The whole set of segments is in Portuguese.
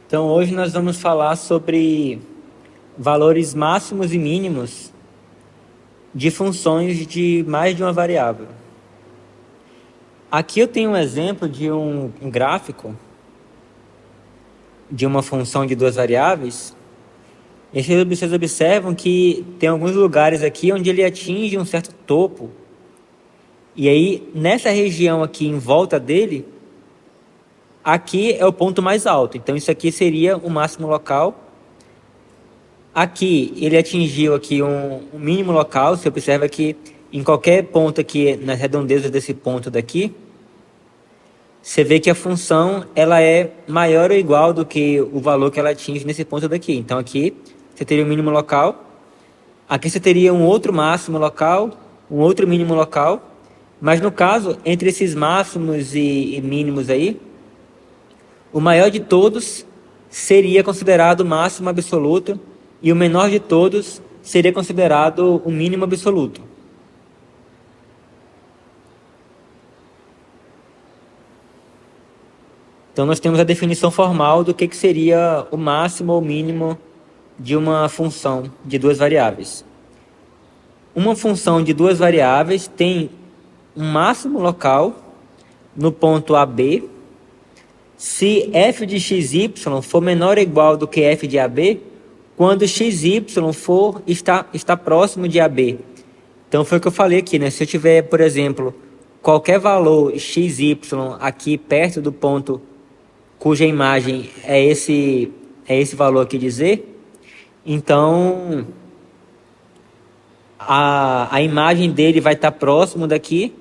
Então, hoje nós vamos falar sobre valores máximos e mínimos de funções de mais de uma variável. Aqui eu tenho um exemplo de um gráfico de uma função de duas variáveis. E vocês observam que tem alguns lugares aqui onde ele atinge um certo topo. E aí, nessa região aqui em volta dele, aqui é o ponto mais alto. Então, isso aqui seria o máximo local. Aqui, ele atingiu aqui um mínimo local. Você observa que em qualquer ponto aqui, nas redondezas desse ponto daqui, você vê que a função ela é maior ou igual do que o valor que ela atinge nesse ponto daqui. Então, aqui, você teria o mínimo local. Aqui você teria um outro máximo local, um outro mínimo local. Mas, no caso, entre esses máximos e mínimos aí, o maior de todos seria considerado o máximo absoluto e o menor de todos seria considerado o mínimo absoluto. Então nós temos a definição formal do que seria o máximo ou mínimo de uma função de duas variáveis. Uma função de duas variáveis tem um máximo local no ponto AB se f de xy for menor ou igual do que f de AB, quando xy está próximo de AB. Então foi o que eu falei aqui, né? Se eu tiver, por exemplo, qualquer valor xy aqui perto do ponto cuja imagem é esse valor aqui de z, então a imagem dele vai estar próximo daqui.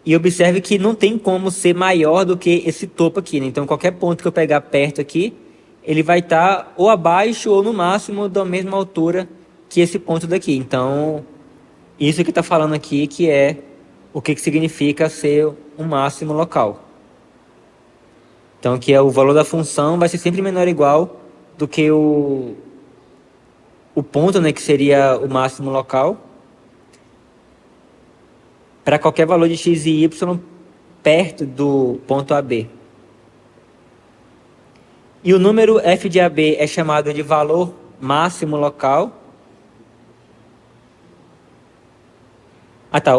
E observe que não tem como ser maior do que esse topo aqui, né? Então, qualquer ponto que eu pegar perto aqui, ele vai estar ou abaixo ou no máximo da mesma altura que esse ponto daqui. Então, isso que está falando aqui que é o que significa ser um máximo local. Então, que é o valor da função vai ser sempre menor ou igual do que o ponto, né, que seria o máximo local, para qualquer valor de x e y perto do ponto AB. E o número f de AB é chamado de valor máximo local.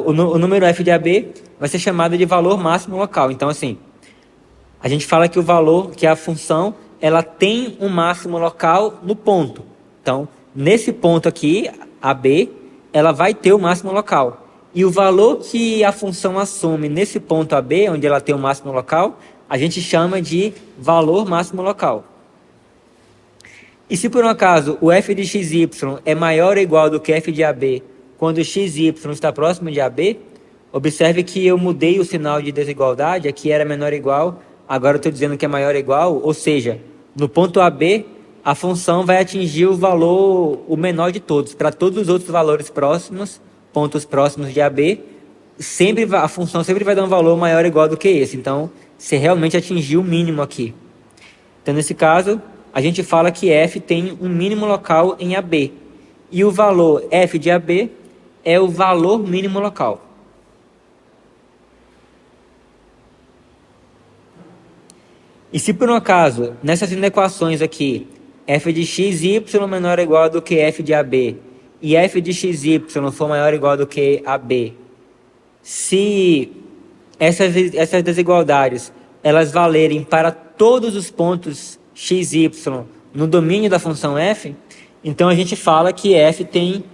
O número f de AB vai ser chamado de valor máximo local. Então, assim, a gente fala que o valor, que a função, ela tem um máximo local no ponto. Então, nesse ponto aqui, AB, ela vai ter o máximo local. E o valor que a função assume nesse ponto AB, onde ela tem o máximo local, a gente chama de valor máximo local. E se por um acaso o f de xy é maior ou igual do que f de AB, quando xy está próximo de AB, observe que eu mudei o sinal de desigualdade, aqui era menor ou igual, agora eu estou dizendo que é maior ou igual, ou seja, no ponto AB, a função vai atingir o valor, o menor de todos. Para todos os outros valores próximos, pontos próximos de AB, a função sempre vai dar um valor maior ou igual do que esse. Então, você realmente atingiu o mínimo aqui. Então, nesse caso, a gente fala que f tem um mínimo local em AB. E o valor f de AB é o valor mínimo local. E se por um acaso, nessas inequações aqui, f de xy menor ou igual do que f de AB, e f de xy for maior ou igual do que AB, se essas desigualdades elas valerem para todos os pontos xy no domínio da função f, então a gente fala que f tem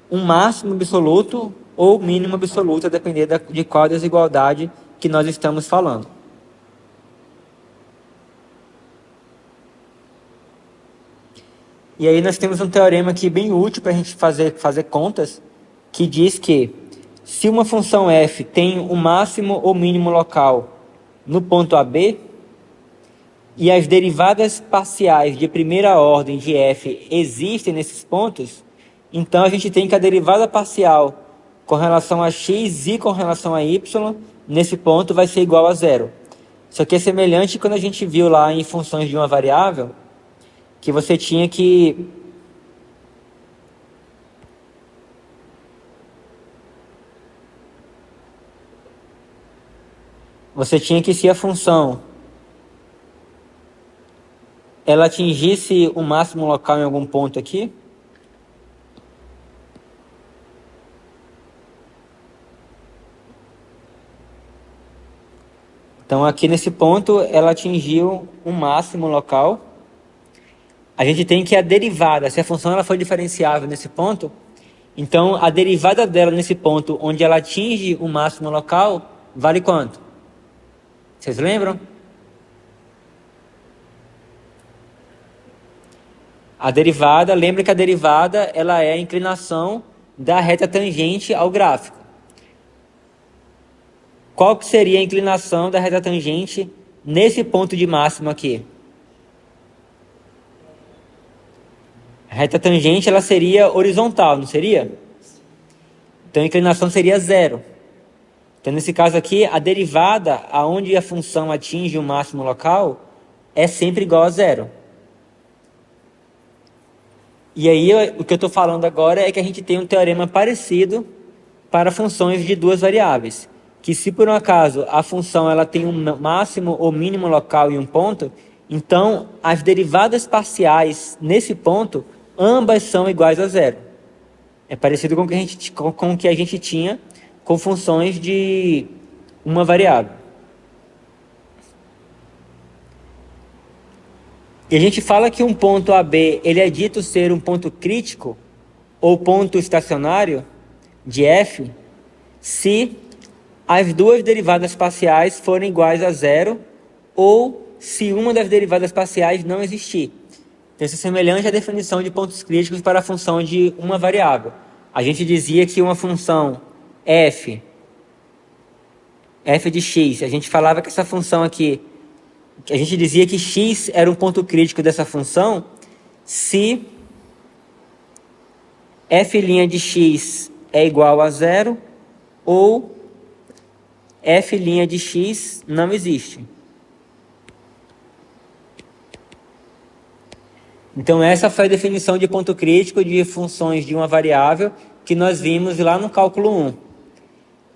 um máximo absoluto ou mínimo absoluto, a depender de qual desigualdade que nós estamos falando. E aí nós temos um teorema aqui bem útil para a gente fazer contas, que diz que se uma função f tem um máximo ou mínimo local no ponto AB, e as derivadas parciais de primeira ordem de f existem nesses pontos, então a gente tem que a derivada parcial com relação a x e com relação a y, nesse ponto vai ser igual a zero. Isso aqui é semelhante quando a gente viu lá em funções de uma variável, que você tinha que se a função ela atingisse o máximo local em algum ponto aqui. Então, aqui nesse ponto, ela atingiu um máximo local. A gente tem que a derivada, se a função ela for diferenciável nesse ponto, então a derivada dela nesse ponto onde ela atinge o máximo local, vale quanto? Vocês lembram? A derivada, lembra que a derivada ela é a inclinação da reta tangente ao gráfico. Qual que seria a inclinação da reta tangente nesse ponto de máximo aqui? A reta tangente ela seria horizontal, não seria? Então a inclinação seria zero. Então nesse caso aqui, a derivada aonde a função atinge o máximo local é sempre igual a zero. E aí o que eu estou falando agora é que a gente tem um teorema parecido para funções de duas variáveis. Que se por um acaso a função ela tem um máximo ou mínimo local em um ponto, então as derivadas parciais nesse ponto, ambas são iguais a zero. É parecido com o que a gente tinha com funções de uma variável. E a gente fala que um ponto AB ele é dito ser um ponto crítico ou ponto estacionário de f se as duas derivadas parciais forem iguais a zero ou se uma das derivadas parciais não existir. Então, isso é semelhante à definição de pontos críticos para a função de uma variável. A gente dizia que uma função f de x, a gente falava que essa função aqui, a gente dizia que x era um ponto crítico dessa função se f' de x é igual a zero ou f' de x não existe. Então essa foi a definição de ponto crítico de funções de uma variável que nós vimos lá no cálculo 1.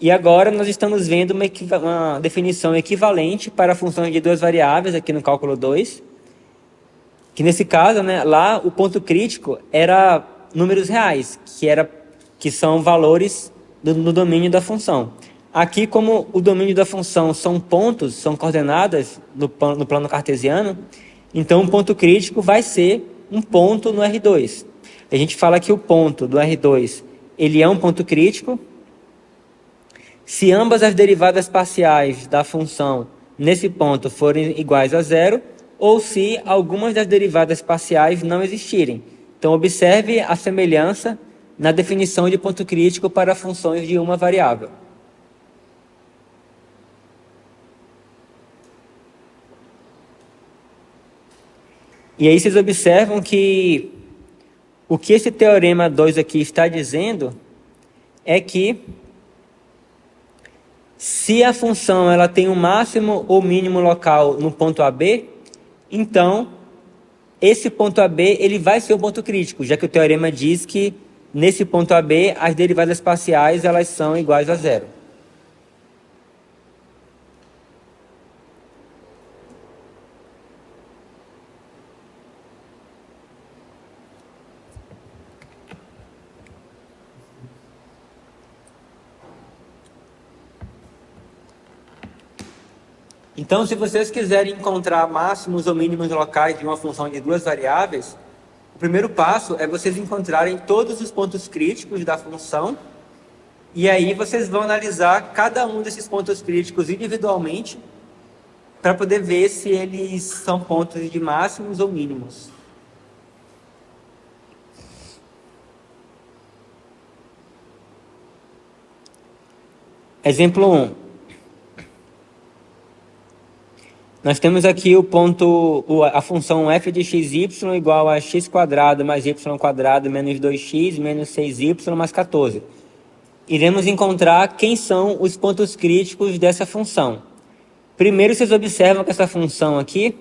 E agora nós estamos vendo uma definição equivalente para funções de duas variáveis aqui no cálculo 2. Que nesse caso, né, lá o ponto crítico era números reais, que são valores no domínio da função. Aqui, como o domínio da função são pontos, são coordenadas no plano cartesiano, então o ponto crítico vai ser um ponto no R2. A gente fala que o ponto do R2 ele é um ponto crítico se ambas as derivadas parciais da função nesse ponto forem iguais a zero ou se algumas das derivadas parciais não existirem. Então, observe a semelhança na definição de ponto crítico para funções de uma variável. E aí vocês observam que o que esse teorema 2 aqui está dizendo é que se a função ela tem um máximo ou mínimo local no ponto AB, então esse ponto AB ele vai ser um ponto crítico, já que o teorema diz que nesse ponto AB as derivadas parciais elas são iguais a zero. Então, se vocês quiserem encontrar máximos ou mínimos locais de uma função de duas variáveis, o primeiro passo é vocês encontrarem todos os pontos críticos da função e aí vocês vão analisar cada um desses pontos críticos individualmente para poder ver se eles são pontos de máximos ou mínimos. Exemplo 1. Nós temos aqui a função f de xy igual a x² mais y² menos 2x menos 6y mais 14. Iremos encontrar quem são os pontos críticos dessa função. Primeiro, vocês observam que essa função aqui,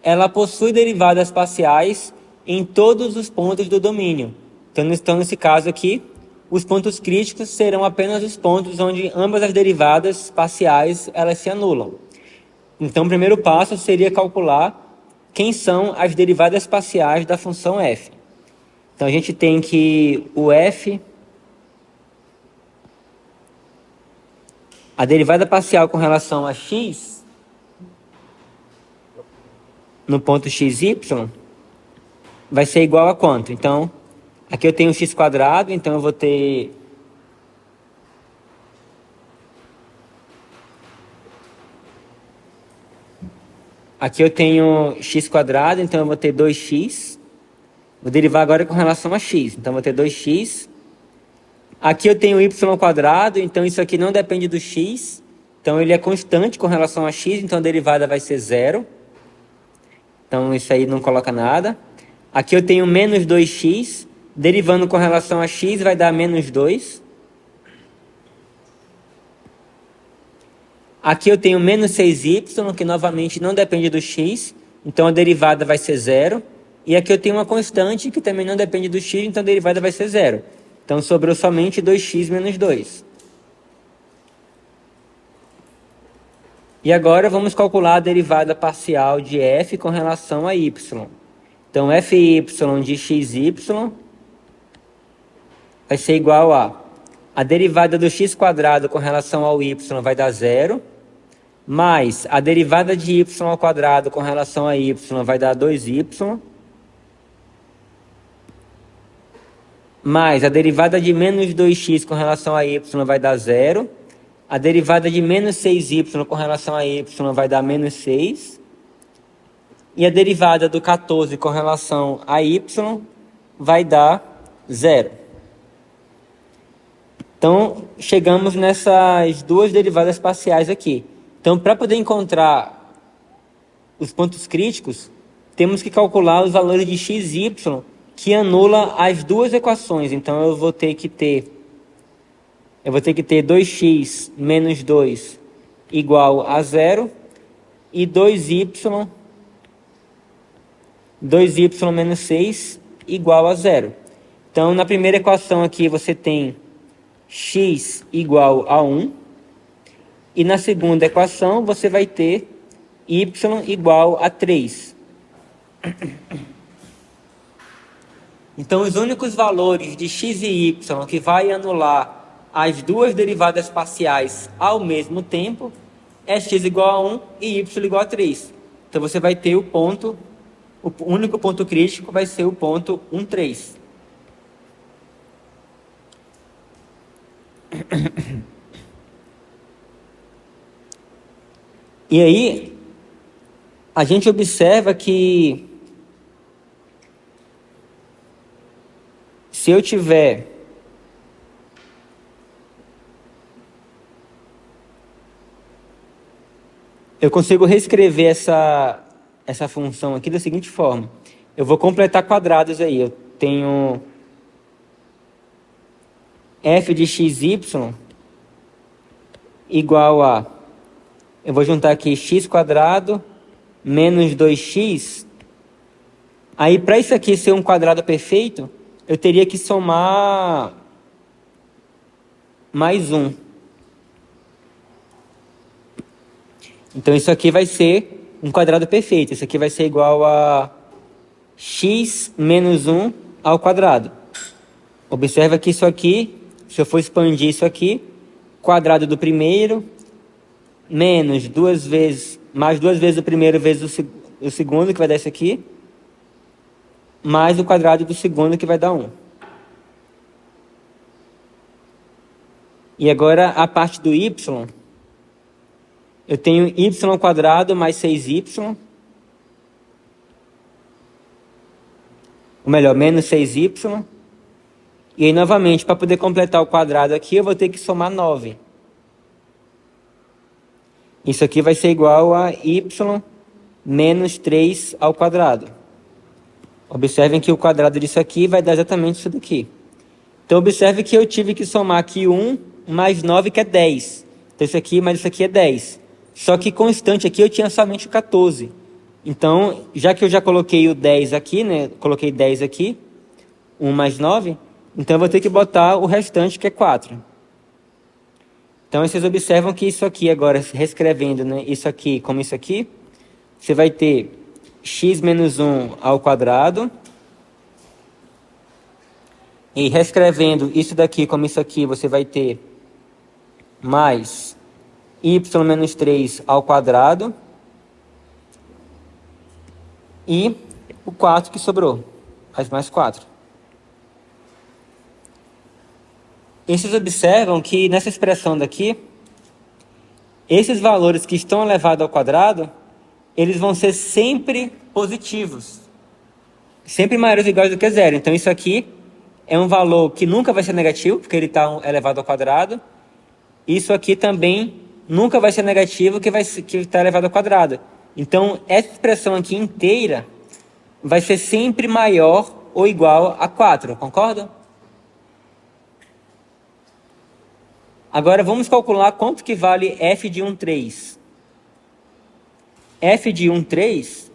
ela possui derivadas parciais em todos os pontos do domínio. Então, nesse caso aqui, os pontos críticos serão apenas os pontos onde ambas as derivadas parciais elas se anulam. Então, o primeiro passo seria calcular quem são as derivadas parciais da função f. Então, a gente tem que o f, a derivada parcial com relação a x, no ponto xy, vai ser igual a quanto? Então, aqui eu tenho x quadrado, então eu vou ter... Aqui eu tenho x quadrado, então eu vou ter 2x. Vou derivar agora com relação a x, então eu vou ter 2x. Aqui eu tenho y quadrado, então isso aqui não depende do x. Então ele é constante com relação a x, então a derivada vai ser zero. Então isso aí não coloca nada. Aqui eu tenho menos 2x, derivando com relação a x vai dar menos 2. Aqui eu tenho menos 6y, que novamente não depende do x, então a derivada vai ser zero. E aqui eu tenho uma constante que também não depende do x, então a derivada vai ser zero. Então sobrou somente 2x menos 2. E agora vamos calcular a derivada parcial de f com relação a y. Então fy de xy vai ser igual a derivada do x quadrado com relação ao y vai dar zero, mais a derivada de y ao quadrado com relação a y vai dar 2y, mais a derivada de menos 2x com relação a y vai dar zero, a derivada de menos 6y com relação a y vai dar menos 6, e a derivada do 14 com relação a y vai dar zero. Então, chegamos nessas duas derivadas parciais aqui. Então, para poder encontrar os pontos críticos, temos que calcular os valores de x e y que anula as duas equações. Então, eu vou ter que ter 2x menos 2 igual a zero e 2y menos 6 igual a zero. Então, na primeira equação aqui, você tem x igual a 1. E na segunda equação, você vai ter y igual a 3. Então, os únicos valores de x e y que vai anular as duas derivadas parciais ao mesmo tempo é x igual a 1 e y igual a 3. Então, você vai ter o único ponto crítico vai ser o ponto 1, 3. E aí, a gente observa que se eu tiver eu consigo reescrever essa função aqui da seguinte forma. Eu vou completar quadrados aí. Eu tenho f de xy igual a... Eu vou juntar aqui x quadrado menos 2x. Aí, para isso aqui ser um quadrado perfeito, eu teria que somar mais 1. Então, isso aqui vai ser um quadrado perfeito. Isso aqui vai ser igual a x menos 1 ao quadrado. Observa que isso aqui, se eu for expandir isso aqui, quadrado do primeiro, menos mais duas vezes o primeiro vezes o segundo, que vai dar isso aqui, mais o quadrado do segundo, que vai dar 1. E agora a parte do y, eu tenho y quadrado mais 6y, ou melhor, menos 6y. E aí, novamente, para poder completar o quadrado aqui, eu vou ter que somar 9. Isso aqui vai ser igual a y menos 3 ao quadrado. Observem que o quadrado disso aqui vai dar exatamente isso daqui. Então, observe que eu tive que somar aqui 1 mais 9, que é 10. Então, isso aqui mais isso aqui é 10. Só que constante aqui eu tinha somente o 14. Então, já que eu já coloquei o 10 aqui, né? Coloquei 10 aqui, 1 mais 9. Então, eu vou ter que botar o restante, que é 4. Então, vocês observam que isso aqui agora, reescrevendo, né, isso aqui como isso aqui, você vai ter x menos 1 ao quadrado. E reescrevendo isso daqui como isso aqui, você vai ter mais y menos 3 ao quadrado. E o 4 que sobrou, mais 4. E vocês observam que nessa expressão daqui, esses valores que estão elevados ao quadrado, eles vão ser sempre positivos. Sempre maiores ou iguais do que zero. Então isso aqui é um valor que nunca vai ser negativo, porque ele está elevado ao quadrado. Isso aqui também nunca vai ser negativo, que está elevado ao quadrado. Então essa expressão aqui inteira vai ser sempre maior ou igual a 4, concorda? Agora vamos calcular quanto que vale f de 1, 3. F de 1, 3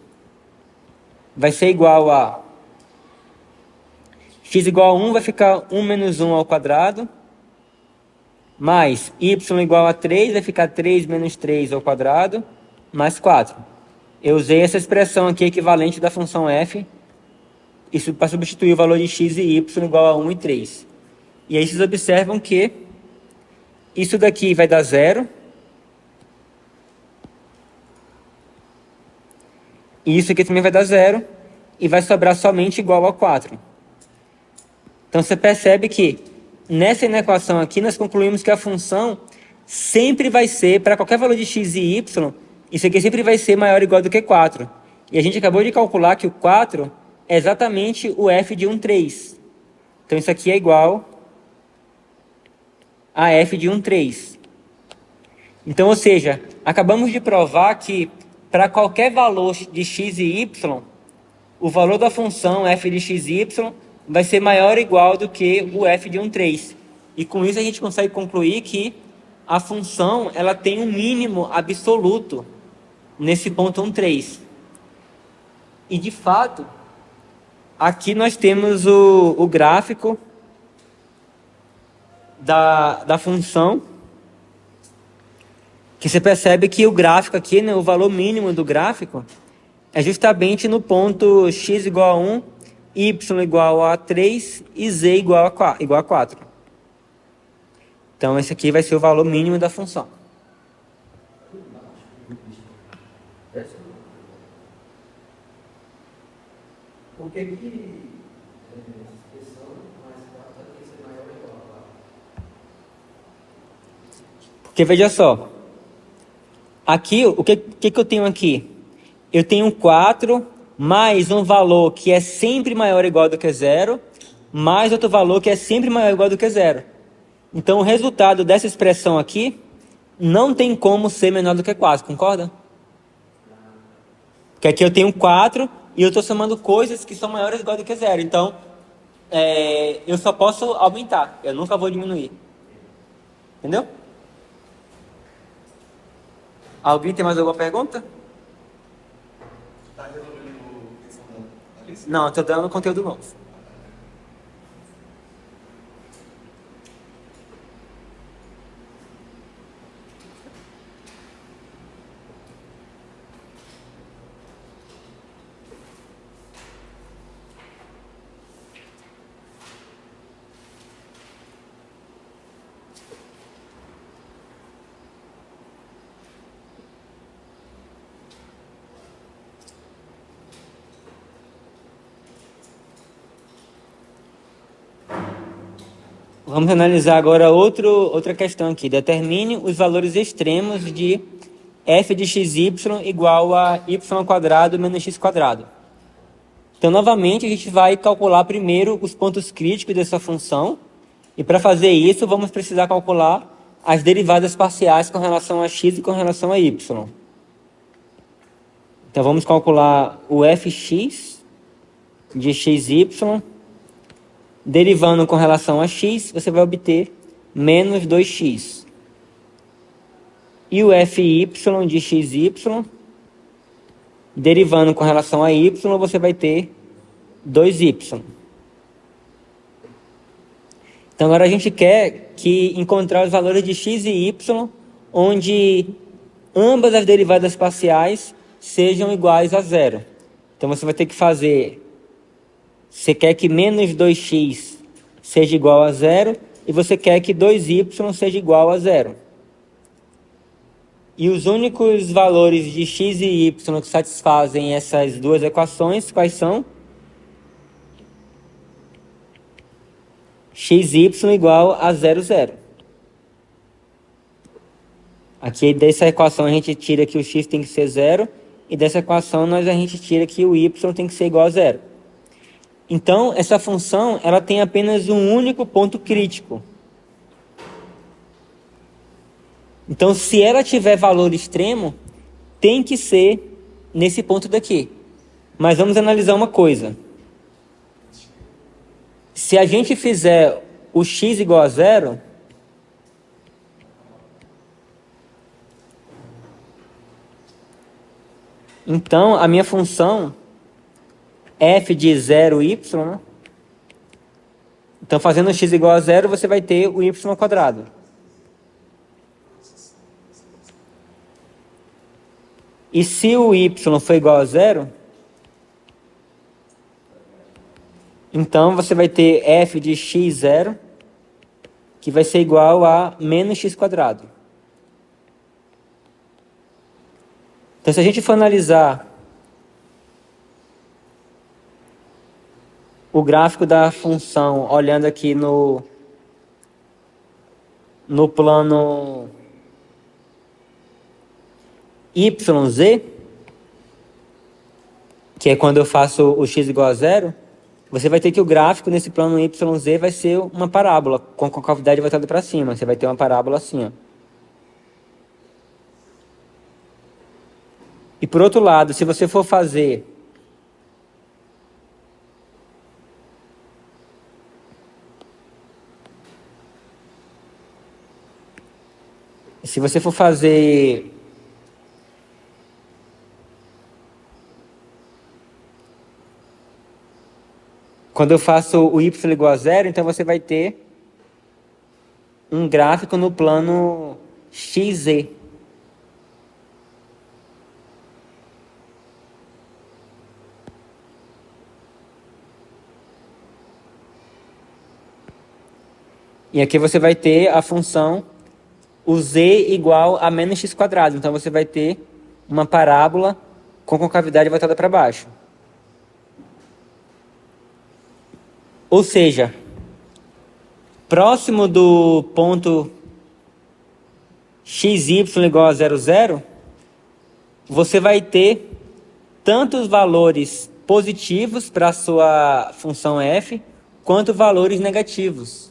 vai ser igual a x igual a 1 vai ficar 1 menos 1 ao quadrado, mais y igual a 3 vai ficar 3 menos 3 ao quadrado, mais 4. Eu usei essa expressão aqui equivalente da função f, isso para substituir o valor de x e y igual a 1 e 3. E aí vocês observam que isso daqui vai dar 0. E isso aqui também vai dar 0. E vai sobrar somente igual a 4. Então você percebe que nessa equação aqui nós concluímos que a função sempre vai ser, para qualquer valor de x e y, isso aqui sempre vai ser maior ou igual do que 4. E a gente acabou de calcular que o 4 é exatamente o f de 1, 3. Então isso aqui é igual a f de 1, 3. Então, ou seja, acabamos de provar que para qualquer valor de x e y, o valor da função f de x e y vai ser maior ou igual do que o f de 1, 3. E com isso a gente consegue concluir que a função ela tem um mínimo absoluto nesse ponto 1, 3. E de fato, aqui nós temos o gráfico da função, que você percebe que o gráfico aqui, né, o valor mínimo do gráfico, é justamente no ponto x igual a 1, y igual a 3 e z igual a 4. Então esse aqui vai ser o valor mínimo da função. Por que essa expressão mais 4 tem que ser maior ou igual a 4? Porque veja só, aqui, o que eu tenho aqui? Eu tenho 4 mais um valor que é sempre maior ou igual do que 0, mais outro valor que é sempre maior ou igual do que 0. Então o resultado dessa expressão aqui não tem como ser menor do que 4, concorda? Porque aqui eu tenho 4 e eu estou somando coisas que são maiores ou igual do que 0. Então, eu só posso aumentar, eu nunca vou diminuir. Entendeu? Alguém tem mais alguma pergunta? Está resolvendo a questão da lista? Não, estou dando conteúdo novo. Vamos analisar agora outra questão aqui. Determine os valores extremos de f de xy igual a y² menos x². Então, novamente, a gente vai calcular primeiro os pontos críticos dessa função. E para fazer isso, vamos precisar calcular as derivadas parciais com relação a x e com relação a y. Então, vamos calcular o fx de xy. Derivando com relação a x, você vai obter menos 2x. E o fy de xy, derivando com relação a y, você vai ter 2y. Então agora a gente quer encontrar os valores de x e y, onde ambas as derivadas parciais sejam iguais a 0. Então você vai ter que fazer, você quer que menos 2x seja igual a zero, e você quer que 2y seja igual a zero. E os únicos valores de x e y que satisfazem essas duas equações, quais são? xy igual a 0, 0. Aqui dessa equação a gente tira que o x tem que ser 0, e dessa equação a gente tira que o y tem que ser igual a 0. Então, essa função ela tem apenas um único ponto crítico. Então, se ela tiver valor extremo, tem que ser nesse ponto daqui. Mas vamos analisar uma coisa. Se a gente fizer o x igual a 0, então a minha função f de 0y, né? Então fazendo x igual a 0, você vai ter o y ao quadrado. E se o y for igual a 0, então você vai ter f de x0, que vai ser igual a menos x quadrado. Então, se a gente for analisar o gráfico da função, olhando aqui no plano YZ, que é quando eu faço o x igual a 0, você vai ter que o gráfico nesse plano YZ vai ser uma parábola, com a concavidade voltada para cima. Você vai ter uma parábola assim, ó. E por outro lado, se você for fazer quando eu faço o y igual a 0, então você vai ter um gráfico no plano XZ. E aqui você vai ter a função o z igual a menos x quadrado. Então você vai ter uma parábola com concavidade voltada para baixo. Ou seja, próximo do ponto xy igual a 0, 0, você vai ter tantos valores positivos para a sua função f, quanto valores negativos.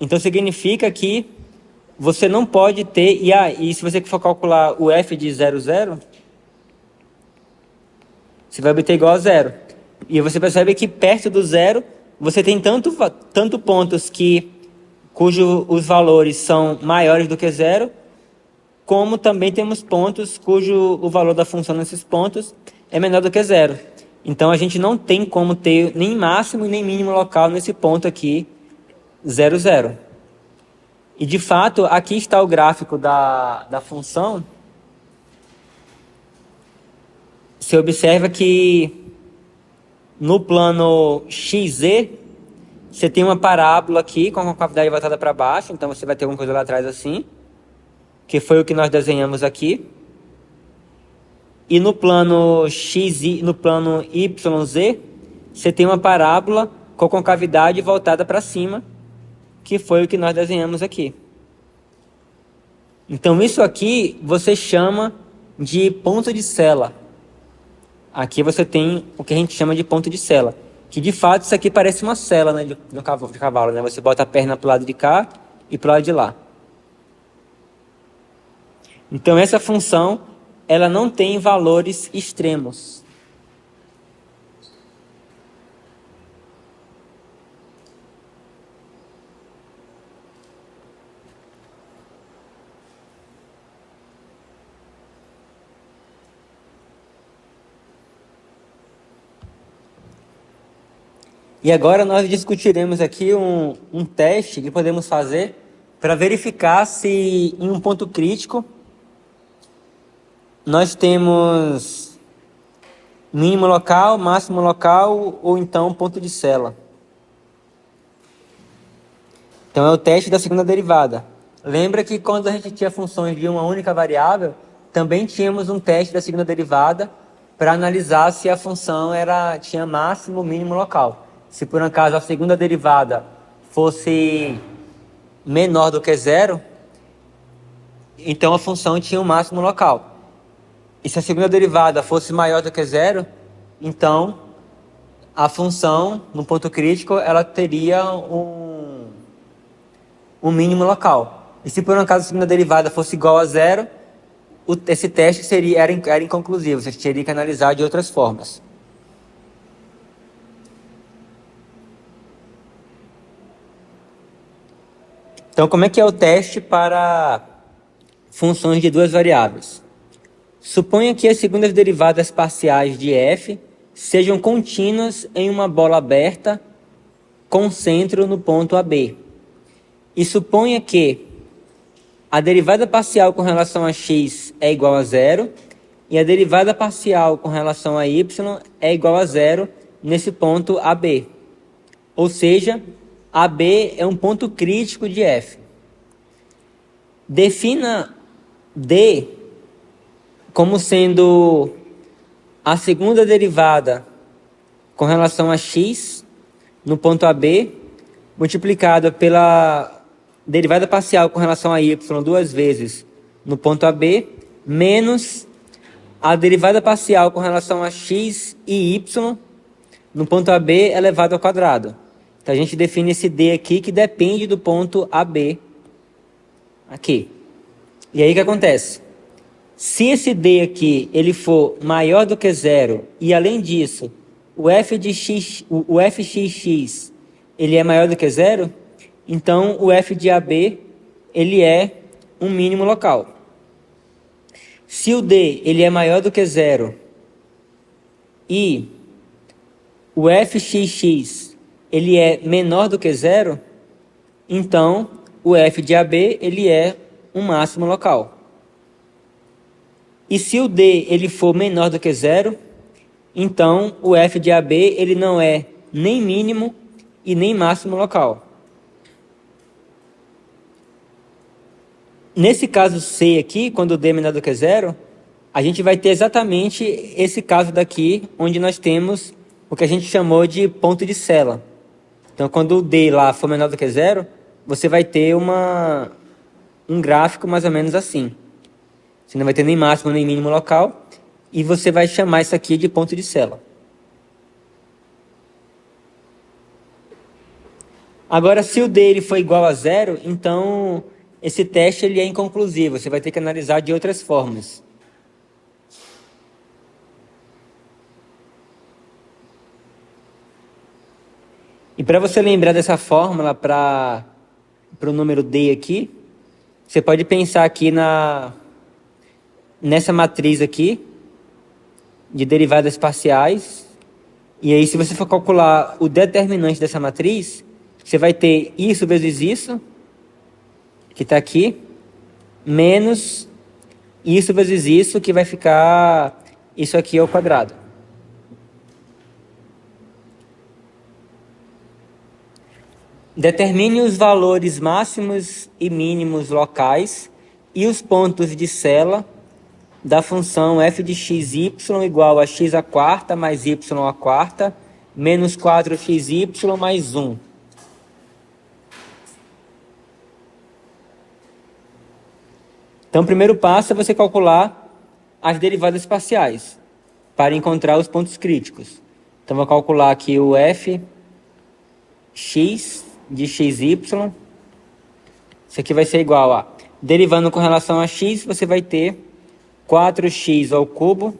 Então significa que você não pode ter, e se você for calcular o f de 0, 0, você vai obter igual a 0. E você percebe que perto do 0, você tem tanto pontos cujos os valores são maiores do que 0, como também temos pontos cujo o valor da função nesses pontos é menor do que 0. Então a gente não tem como ter nem máximo e nem mínimo local nesse ponto aqui, 0, 0. E de fato, aqui está o gráfico da função. Você observa que no plano XZ, você tem uma parábola aqui com a concavidade voltada para baixo, então você vai ter alguma coisa lá atrás assim, que foi o que nós desenhamos aqui. E no plano no plano YZ, você tem uma parábola com a concavidade voltada para cima, que foi o que nós desenhamos aqui. Então isso aqui você chama de ponto de sela. Aqui você tem o que a gente chama de ponto de sela, que de fato isso aqui parece uma sela, né, de cavalo, né? Você bota a perna para o lado de cá e para o lado de lá. Então essa função, ela não tem valores extremos. E agora nós discutiremos aqui um teste que podemos fazer para verificar se em um ponto crítico nós temos Mínimo local, máximo local ou então ponto de sela. Então é o teste da segunda derivada. Lembra que quando a gente tinha funções de uma única variável, também tínhamos um teste da segunda derivada para analisar se a função tinha máximo, mínimo local. Se por um acaso a segunda derivada fosse menor do que zero, então a função tinha um máximo local. E se a segunda derivada fosse maior do que zero, então a função, no ponto crítico, ela teria um mínimo local. E se por um acaso a segunda derivada fosse igual a zero, esse teste era inconclusivo, você teria que analisar de outras formas. Então, como é que é o teste para funções de duas variáveis? Suponha que as segundas derivadas parciais de f sejam contínuas em uma bola aberta com centro no ponto AB. E suponha que a derivada parcial com relação a x é igual a zero e a derivada parcial com relação a y é igual a zero nesse ponto AB. Ou seja, AB é um ponto crítico de f. Defina D como sendo a segunda derivada com relação a x no ponto AB, multiplicada pela derivada parcial com relação a y duas vezes no ponto AB, menos a derivada parcial com relação a x e y no ponto AB elevado ao quadrado. Então a gente define esse D aqui que depende do ponto AB aqui. E aí o que acontece? Se esse D aqui ele for maior do que zero e além disso o fxx ele é maior do que zero, então o f de AB ele é um mínimo local. Se o D ele é maior do que zero e o fxx ele é menor do que zero, então o f de AB ele é um máximo local. E se o D ele for menor do que zero, então o f de AB ele não é nem mínimo e nem máximo local. Nesse caso C aqui, quando o D é menor do que zero, a gente vai ter exatamente esse caso daqui, onde nós temos o que a gente chamou de ponto de sela. Então, quando o D lá for menor do que zero, você vai ter um gráfico mais ou menos assim. Você não vai ter nem máximo nem mínimo local, e você vai chamar isso aqui de ponto de sela. Agora, se o D ele for igual a zero, então esse teste ele é inconclusivo. Você vai ter que analisar de outras formas. E para você lembrar dessa fórmula para o número D aqui, você pode pensar aqui nessa matriz aqui de derivadas parciais. E aí, se você for calcular o determinante dessa matriz, você vai ter isso vezes isso, que está aqui, menos isso vezes isso, que vai ficar isso aqui ao quadrado. Determine os valores máximos e mínimos locais e os pontos de sela da função f de xy igual a x à quarta mais y à quarta menos 4xy mais 1. Então, o primeiro passo é você calcular as derivadas parciais para encontrar os pontos críticos. Então, vou calcular aqui o f x de xy. Isso aqui vai ser igual a, derivando com relação a x, você vai ter 4x ao cubo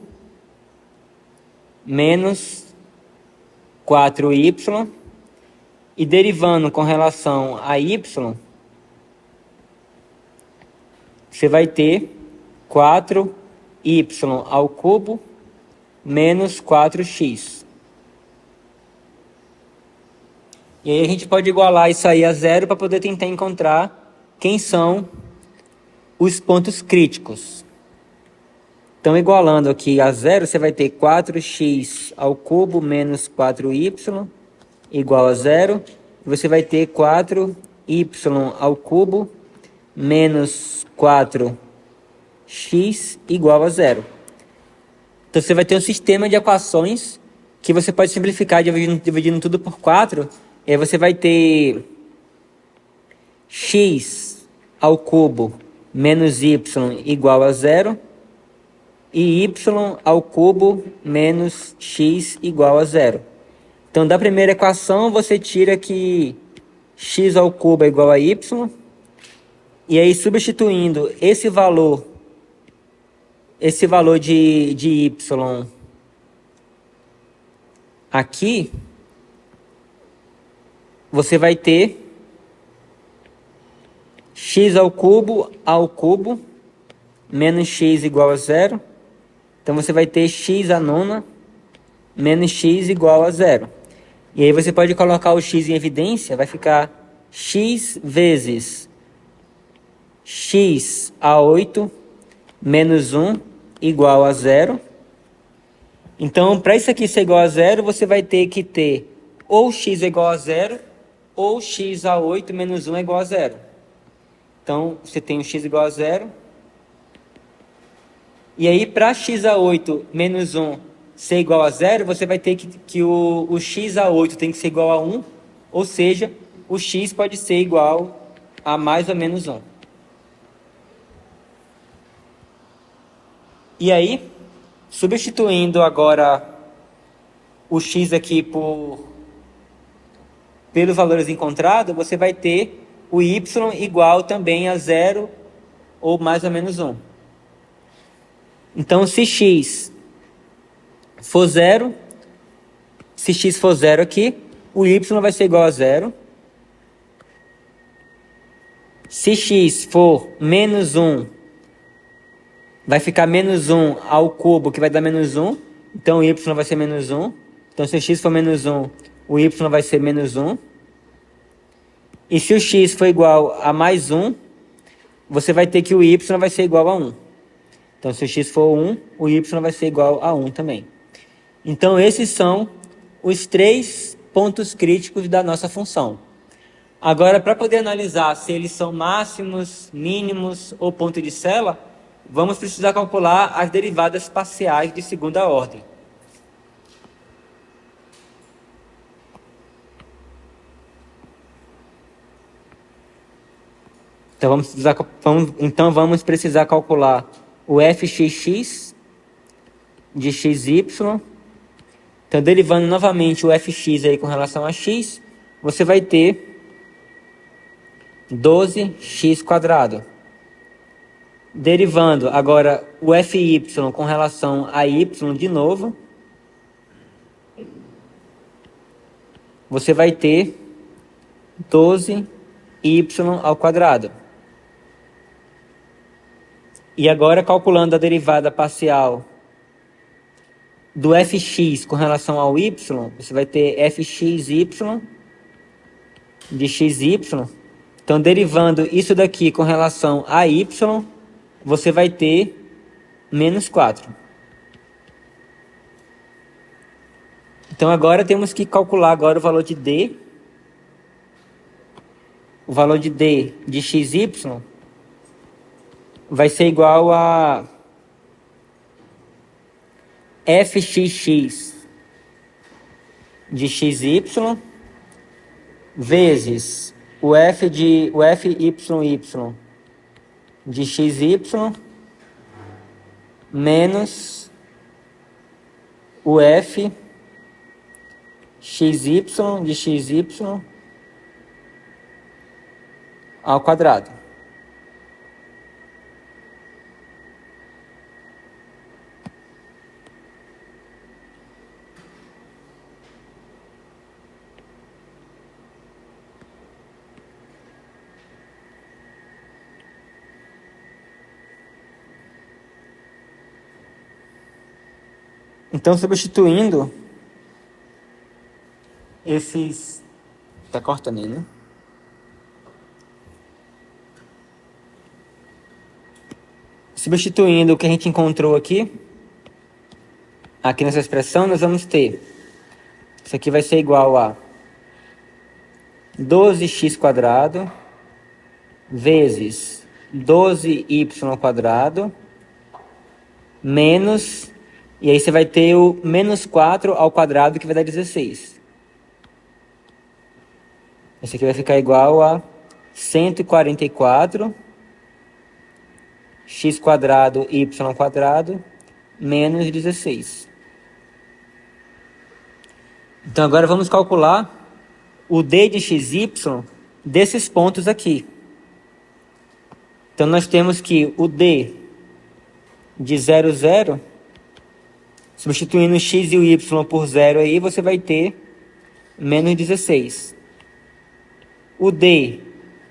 menos 4y. E derivando com relação a y, você vai ter 4y ao cubo menos 4x. E aí a gente pode igualar isso aí a zero para poder tentar encontrar quem são os pontos críticos. Então, igualando aqui a zero, você vai ter 4x ao cubo menos 4y igual a zero. Você vai ter 4y ao cubo menos 4x igual a zero. Então, você vai ter um sistema de equações que você pode simplificar dividindo tudo por 4. E aí você vai ter x ao cubo menos y igual a zero. E y ao cubo menos x igual a zero. Então, da primeira equação, você tira que x ao cubo é igual a y. E aí, substituindo esse valor de y aqui, você vai ter x ao cubo menos x igual a zero. Então, você vai ter x à nona menos x igual a zero. E aí você pode colocar o x em evidência, vai ficar x vezes x a 8 menos 1 igual a zero. Então, para isso aqui ser igual a zero, você vai ter que ter ou x é igual a zero, ou x a 8 menos 1 é igual a zero. Então, você tem o x igual a zero. E aí, para x a 8 menos 1 ser igual a zero, você vai ter que o x a 8 tem que ser igual a 1, ou seja, o x pode ser igual a mais ou menos 1. E aí, substituindo agora o x aqui pelos valores encontrados, você vai ter o y igual também a zero ou mais ou menos 1. Então, se x for zero, aqui, o y vai ser igual a zero. Se x for menos 1, vai ficar menos 1 ao cubo, que vai dar menos 1. Então, o y vai ser menos 1. Então, se o x for menos 1, o y vai ser menos 1. E se o x for igual a mais 1, você vai ter que o y vai ser igual a 1. Então, se o x for 1, o y vai ser igual a 1 também. Então, esses são os 3 pontos críticos da nossa função. Agora, para poder analisar se eles são máximos, mínimos ou ponto de Sela, vamos precisar calcular as derivadas parciais de segunda ordem. Então, vamos precisar calcular o fxx de xy. Então, derivando novamente o fx aí com relação a x, você vai ter 12x². Derivando agora o fy com relação a y de novo, você vai ter 12y². E agora, calculando a derivada parcial do fx com relação ao y, você vai ter fxy de xy. Então, derivando isso daqui com relação a y, você vai ter menos 4. Então, agora temos que calcular agora o valor de d. O valor de d de xy vai ser igual a fxx de xy vezes o fyy de xy menos o fxy de xy ao quadrado. Então, substituindo esses... Tá cortando aí, né? Substituindo o que a gente encontrou aqui nessa expressão, nós vamos ter, isso aqui vai ser igual a 12x² vezes 12y² menos, e aí você vai ter o menos 4 ao quadrado, que vai dar 16. Esse aqui vai ficar igual a 144 x² y² menos 16. Então agora vamos calcular o d de xy desses pontos aqui. Então nós temos que o d de 0, 0, substituindo o x e o y por 0 aí, você vai ter menos 16. O d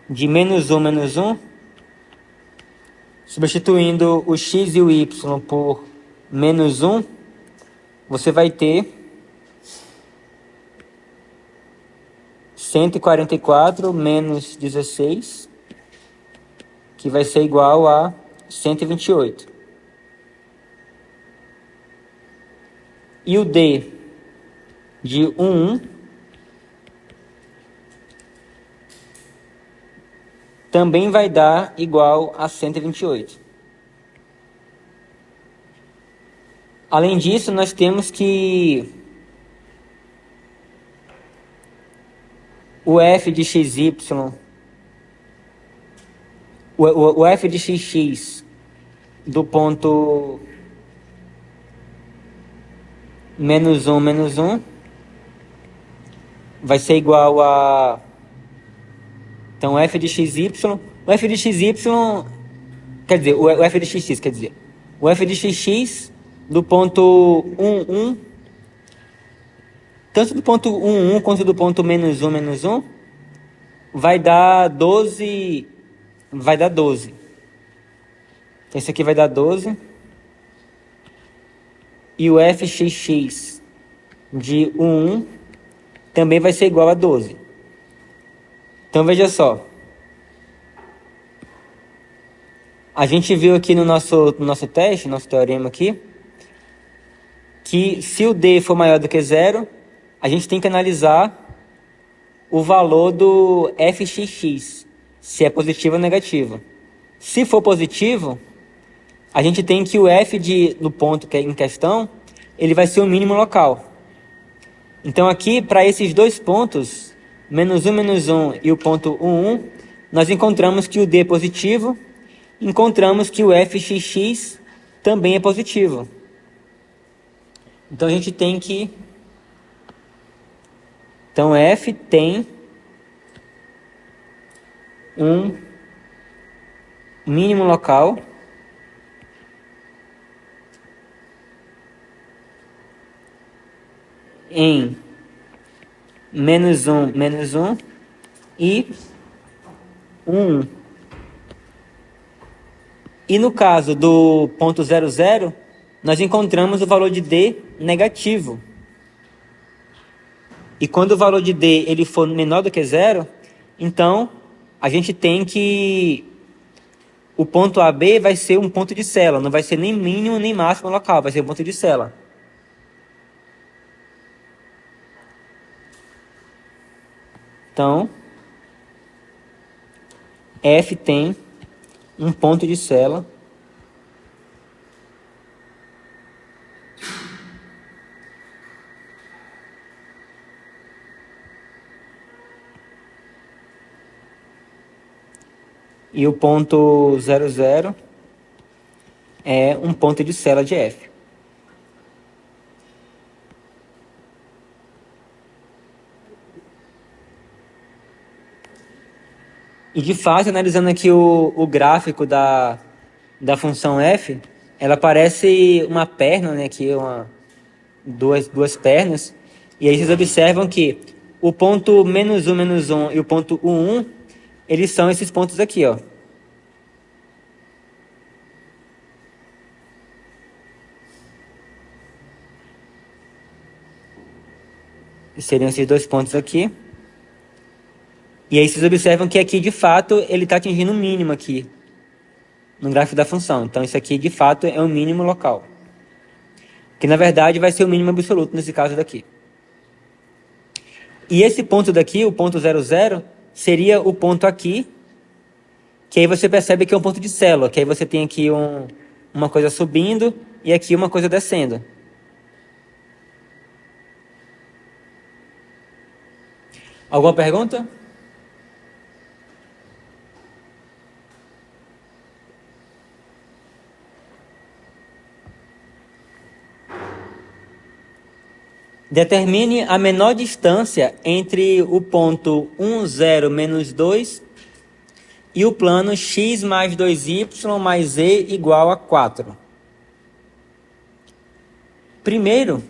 de menos 1, menos 1, substituindo o x e o y por menos 1, você vai ter 144 menos 16, que vai ser igual a 128. E o d de 1, 1, também vai dar igual a 128. Além disso, nós temos que o f de xy, o f de xx do ponto menos 1, menos 1, vai ser igual a... Então, f de xy, o f de xy, quer dizer, o f de xx, quer dizer, o f de xx do ponto 1, 1, tanto do ponto 1, 1 quanto do ponto menos 1, menos 1, vai dar 12, vai dar 12. Esse aqui vai dar 12. E o fxx de 1, 1 também vai ser igual a 12. Então, veja só. A gente viu aqui no nosso teste, nosso teorema aqui, que se o d for maior do que 0, a gente tem que analisar o valor do fxx, se é positivo ou negativo. Se for positivo, a gente tem que o f do ponto que é em questão, ele vai ser o mínimo local. Então aqui, para esses dois pontos, menos 1, menos 1 e o ponto 1, 1, nós encontramos que o d é positivo, encontramos que o fxx também é positivo. Então a gente tem que... Então f tem um mínimo local em menos 1, menos 1 e 1, 1. E no caso do ponto 0, 0, nós encontramos o valor de d negativo. E quando o valor de d ele for menor do que 0, então a gente tem que... O ponto AB vai ser um ponto de célula, não vai ser nem mínimo nem máximo local, vai ser um ponto de célula. Então, F tem um ponto de célula e o ponto 0, 0 é um ponto de célula de F. E de fato, analisando aqui o gráfico da função f, ela parece uma perna, né? Aqui duas pernas. E aí vocês observam que o ponto menos 1 e o ponto 1, 1, eles são esses pontos aqui, ó. Seriam esses dois pontos aqui. E aí vocês observam que aqui, de fato, ele está atingindo o mínimo aqui. no gráfico da função. Então, isso aqui, de fato, é um mínimo local. Que, na verdade, vai ser o mínimo absoluto nesse caso daqui. E esse ponto daqui, o ponto 00, seria o ponto aqui, que aí você percebe que é um ponto de célula, que aí você tem aqui uma coisa subindo e aqui uma coisa descendo. Alguma pergunta? Determine a menor distância entre o ponto 1, 0, menos 2 e o plano x mais 2y mais z igual a 4. Primeiro,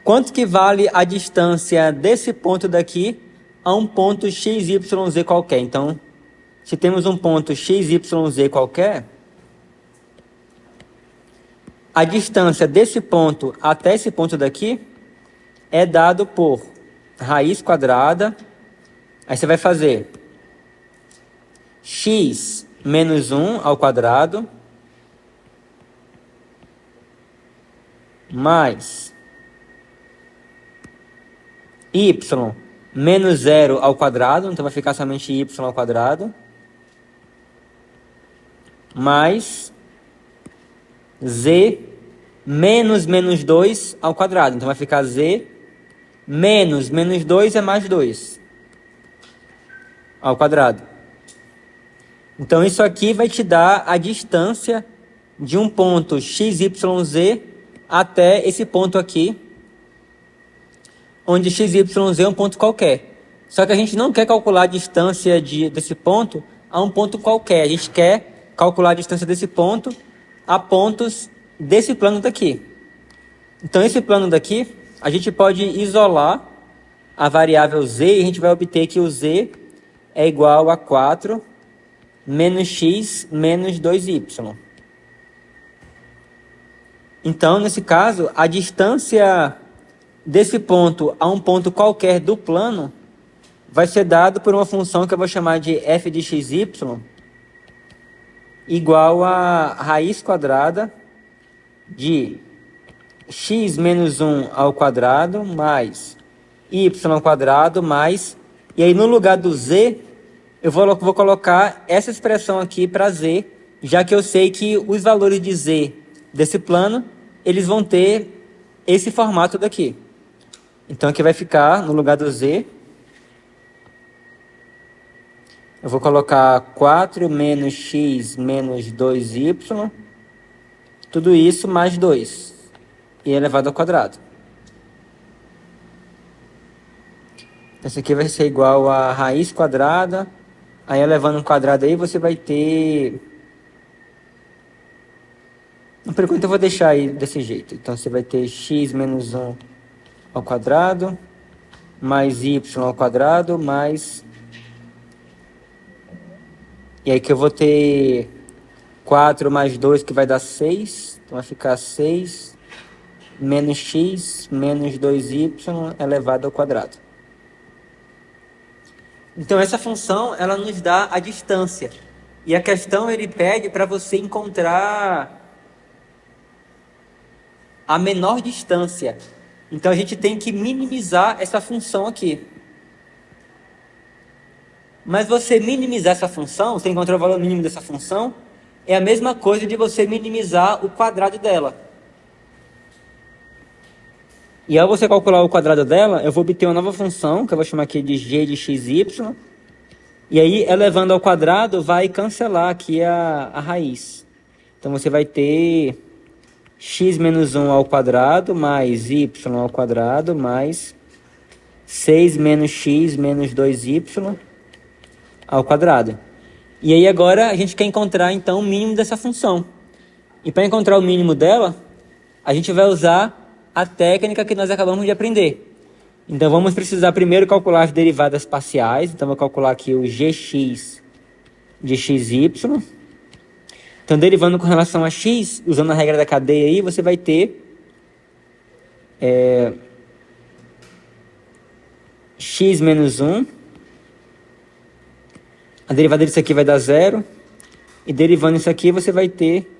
quanto que vale a distância desse ponto daqui a um ponto x, y, z qualquer? Então, se temos um ponto x, y, z qualquer, a distância desse ponto até esse ponto daqui é dado por raiz quadrada. Aí você vai fazer x menos 1 ao quadrado mais y menos 0 ao quadrado, então vai ficar somente y ao quadrado, mais z menos 2 ao quadrado, então vai ficar z menos 2 é mais 2 ao quadrado. Então isso aqui vai te dar a distância de um ponto x, y, z até esse ponto aqui, onde x, y, z é um ponto qualquer. Só que a gente não quer calcular a distância desse ponto a um ponto qualquer. A gente quer calcular a distância desse ponto a pontos desse plano daqui. Então esse plano daqui, a gente pode isolar a variável z e a gente vai obter que o z é igual a 4 menos x menos 2y. Então, nesse caso, a distância desse ponto a um ponto qualquer do plano vai ser dado por uma função que eu vou chamar de f de xy igual a raiz quadrada de x menos 1 ao quadrado mais y ao quadrado mais... E aí, no lugar do z, eu vou colocar essa expressão aqui para z, já que eu sei que os valores de z desse plano, eles vão ter esse formato daqui. Então, aqui vai ficar, no lugar do z, eu vou colocar 4 menos x menos 2y, tudo isso mais 2, e elevado ao quadrado. Isso aqui vai ser igual a raiz quadrada, aí elevando ao quadrado aí você vai ter... Por enquanto eu vou deixar aí desse jeito. Então você vai ter x menos 1 ao quadrado, mais y ao quadrado, mais... E aí que eu vou ter 4 mais 2, que vai dar 6. Então vai ficar 6 menos x menos 2y elevado ao quadrado. Então essa função, ela nos dá a distância. E a questão, ele pede para você encontrar a menor distância. Então a gente tem que minimizar essa função aqui. Mas você minimizar essa função, você encontrar o valor mínimo dessa função, é a mesma coisa de você minimizar o quadrado dela. E ao você calcular o quadrado dela, eu vou obter uma nova função, que eu vou chamar aqui de g de xy. E aí, elevando ao quadrado, vai cancelar aqui a raiz. Então você vai ter x menos 1 ao quadrado, mais y ao quadrado, mais 6 menos x menos 2y ao quadrado. E aí agora a gente quer encontrar então o mínimo dessa função. E para encontrar o mínimo dela, a gente vai usar a técnica que nós acabamos de aprender. Então vamos precisar primeiro calcular as derivadas parciais. Então vou calcular aqui o gx de xy. Então derivando com relação a x, usando a regra da cadeia aí, você vai ter x menos 1. A derivada disso aqui vai dar 0. E derivando isso aqui, você vai ter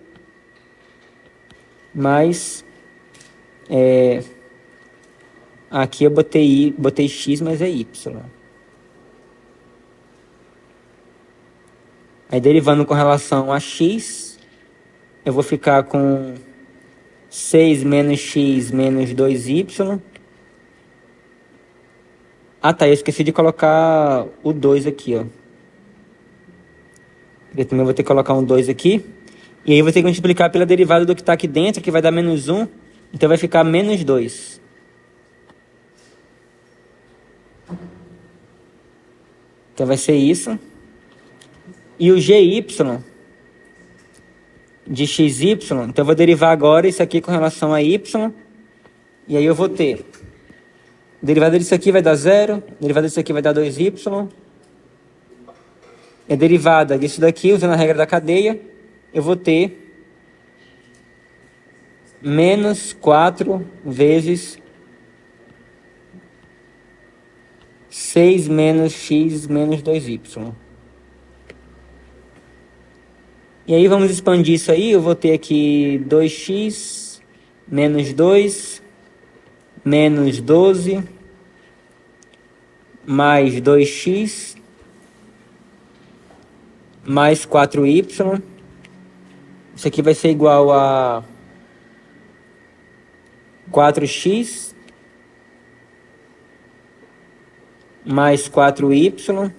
mais... aqui eu botei x, mas é y. Aí derivando com relação a x, eu vou ficar com 6 menos x menos 2y. Ah, tá, eu esqueci de colocar o 2 aqui, ó. Eu também vou ter que colocar um 2 aqui. E aí eu vou ter que multiplicar pela derivada do que está aqui dentro, que vai dar menos 1. Então vai ficar menos 2. Então vai ser isso. E o gy de xy, então eu vou derivar agora isso aqui com relação a y. E aí eu vou ter... derivada disso aqui vai dar 0. Derivada disso aqui vai dar 2y. E a derivada disso daqui, usando a regra da cadeia, eu vou ter menos 4 vezes 6 menos x menos 2y. E aí vamos expandir isso aí. Eu vou ter aqui 2x menos 2 menos 12 mais 2x mais 4y. Isso aqui vai ser igual a 4x mais 4y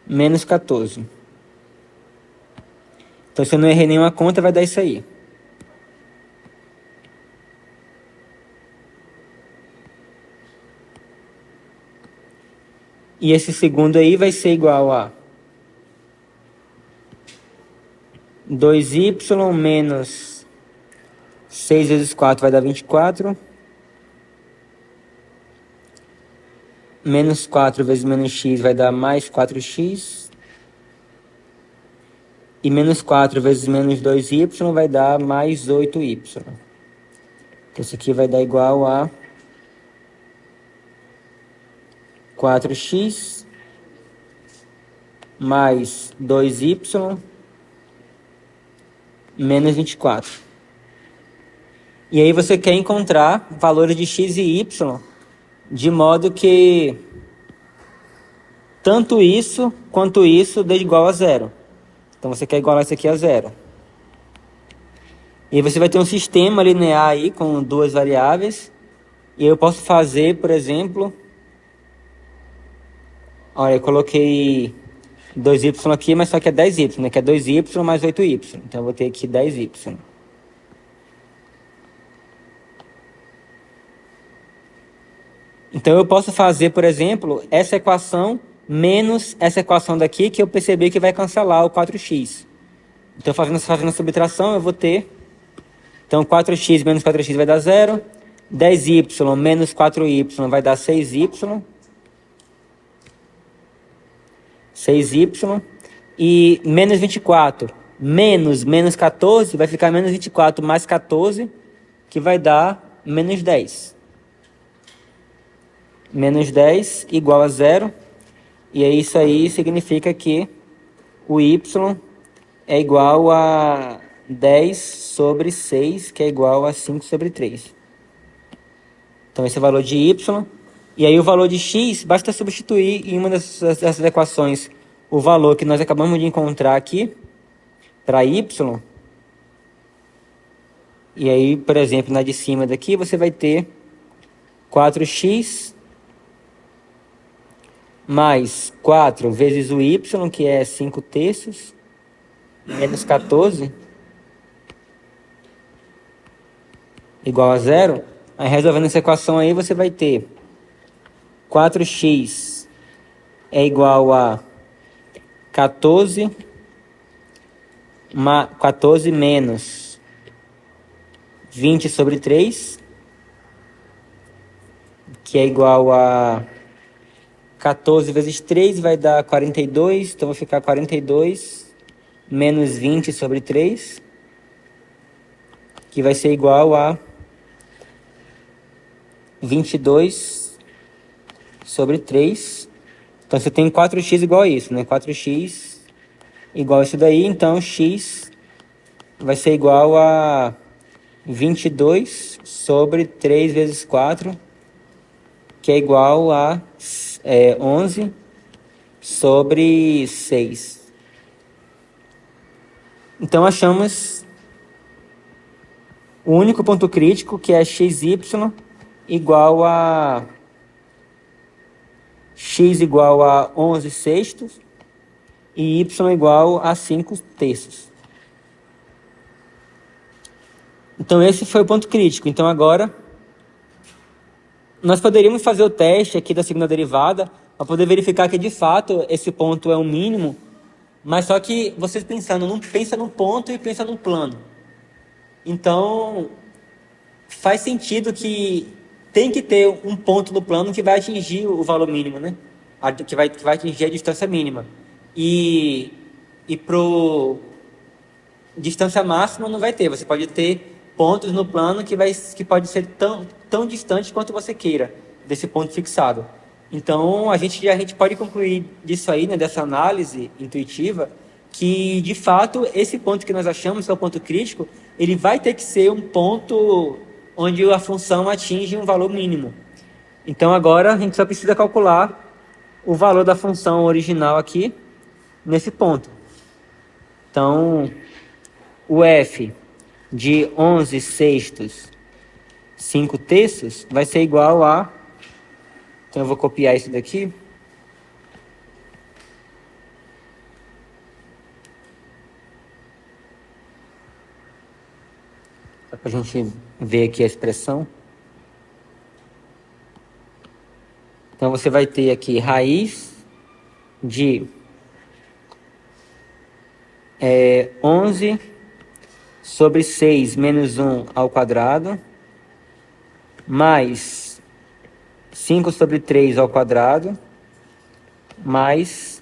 menos 14. Então, se eu não errei nenhuma conta, vai dar isso aí. E esse segundo aí vai ser igual a 2y menos 6 vezes 4 vai dar 24. Menos 4 vezes menos x vai dar mais 4x. E menos 4 vezes menos 2y vai dar mais 8y. Então, isso aqui vai dar igual a 4x mais 2y menos 24. E aí você quer encontrar valores de x e y de modo que tanto isso quanto isso dê igual a 0. Então você quer igualar isso aqui a 0. E aí você vai ter um sistema linear aí com duas variáveis. E eu posso fazer, por exemplo... olha, eu coloquei 2y aqui, mas só que é 10y, né? Que é 2y mais 8y. Então eu vou ter aqui 10y. Então eu posso fazer, por exemplo, essa equação menos essa equação daqui, que eu percebi que vai cancelar o 4x. Então fazendo a subtração, eu vou ter... então 4x menos 4x vai dar 0. 10y menos 4y vai dar 6y. 6y. E menos 24 menos 14 vai ficar menos 24 mais 14, que vai dar menos 10. Menos 10 igual a 0. E aí isso aí significa que o y é igual a 10 sobre 6, que é igual a 5 sobre 3. Então esse é o valor de y. E aí o valor de x, basta substituir em uma dessas equações o valor que nós acabamos de encontrar aqui para y. E aí, por exemplo, na de cima daqui você vai ter 4x mais 4 vezes o y, que é 5 terços, menos 14, igual a 0. Aí resolvendo essa equação aí, você vai ter 4x é igual a 14 menos 20 sobre 3, que é igual a 14 vezes 3 vai dar 42, então vai ficar 42 menos 20 sobre 3, que vai ser igual a 22 sobre 3. Então você tem 4x igual a isso, né? 4x igual a isso daí, então x vai ser igual a 22 sobre 3 vezes 4, que é igual a 11 sobre 6. Então achamos o único ponto crítico, que é xy igual a x igual a 11 sextos e y igual a 5 terços. Então esse foi o ponto crítico. Então agora nós poderíamos fazer o teste aqui da segunda derivada para poder verificar que de fato esse ponto é um mínimo, mas só que vocês pensa num ponto e pensa num plano. Então faz sentido que tem que ter um ponto no plano que vai atingir o valor mínimo, né? Que vai atingir a distância mínima. E pro distância máxima não vai ter. Você pode ter pontos no plano que pode ser tão distante quanto você queira desse ponto fixado. Então a gente pode concluir disso aí, né, dessa análise intuitiva, que de fato esse ponto que nós achamos que é o ponto crítico, ele vai ter que ser um ponto onde a função atinge um valor mínimo. Então agora a gente só precisa calcular o valor da função original aqui nesse ponto. Então o f de 11 sextos 5 terços vai ser igual a... Então eu vou copiar isso daqui. Só para a gente ver aqui a expressão. Então você vai ter aqui raiz de 11 sobre 6 menos 1 ao quadrado, mais 5 sobre 3 ao quadrado, mais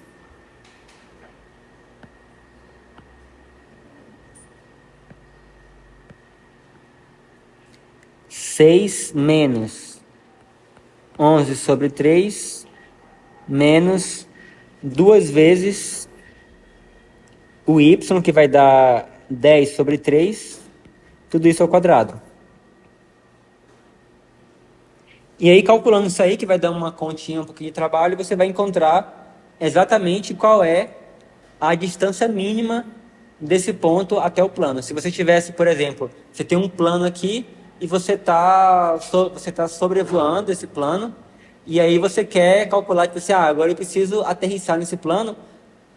6 menos 11 sobre 3, menos 2 vezes o y, que vai dar 10 sobre 3, tudo isso ao quadrado. E aí, calculando isso aí, que vai dar uma continha, um pouquinho de trabalho, você vai encontrar exatamente qual é a distância mínima desse ponto até o plano. Se você tivesse, por exemplo, você tem um plano aqui e você tá sobrevoando esse plano, e aí você quer calcular, tipo assim, agora eu preciso aterrissar nesse plano.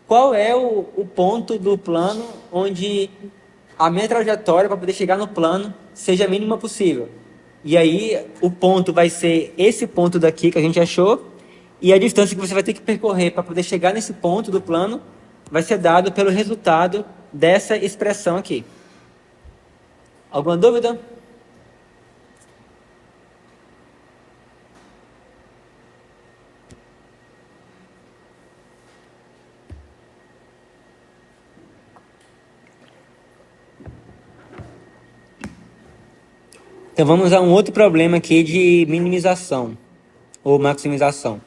Qual é o ponto do plano onde a minha trajetória para poder chegar no plano seja a mínima possível? E aí o ponto vai ser esse ponto daqui que a gente achou, e a distância que você vai ter que percorrer para poder chegar nesse ponto do plano vai ser dado pelo resultado dessa expressão aqui. Alguma dúvida? Então vamos a um outro problema aqui de minimização ou maximização.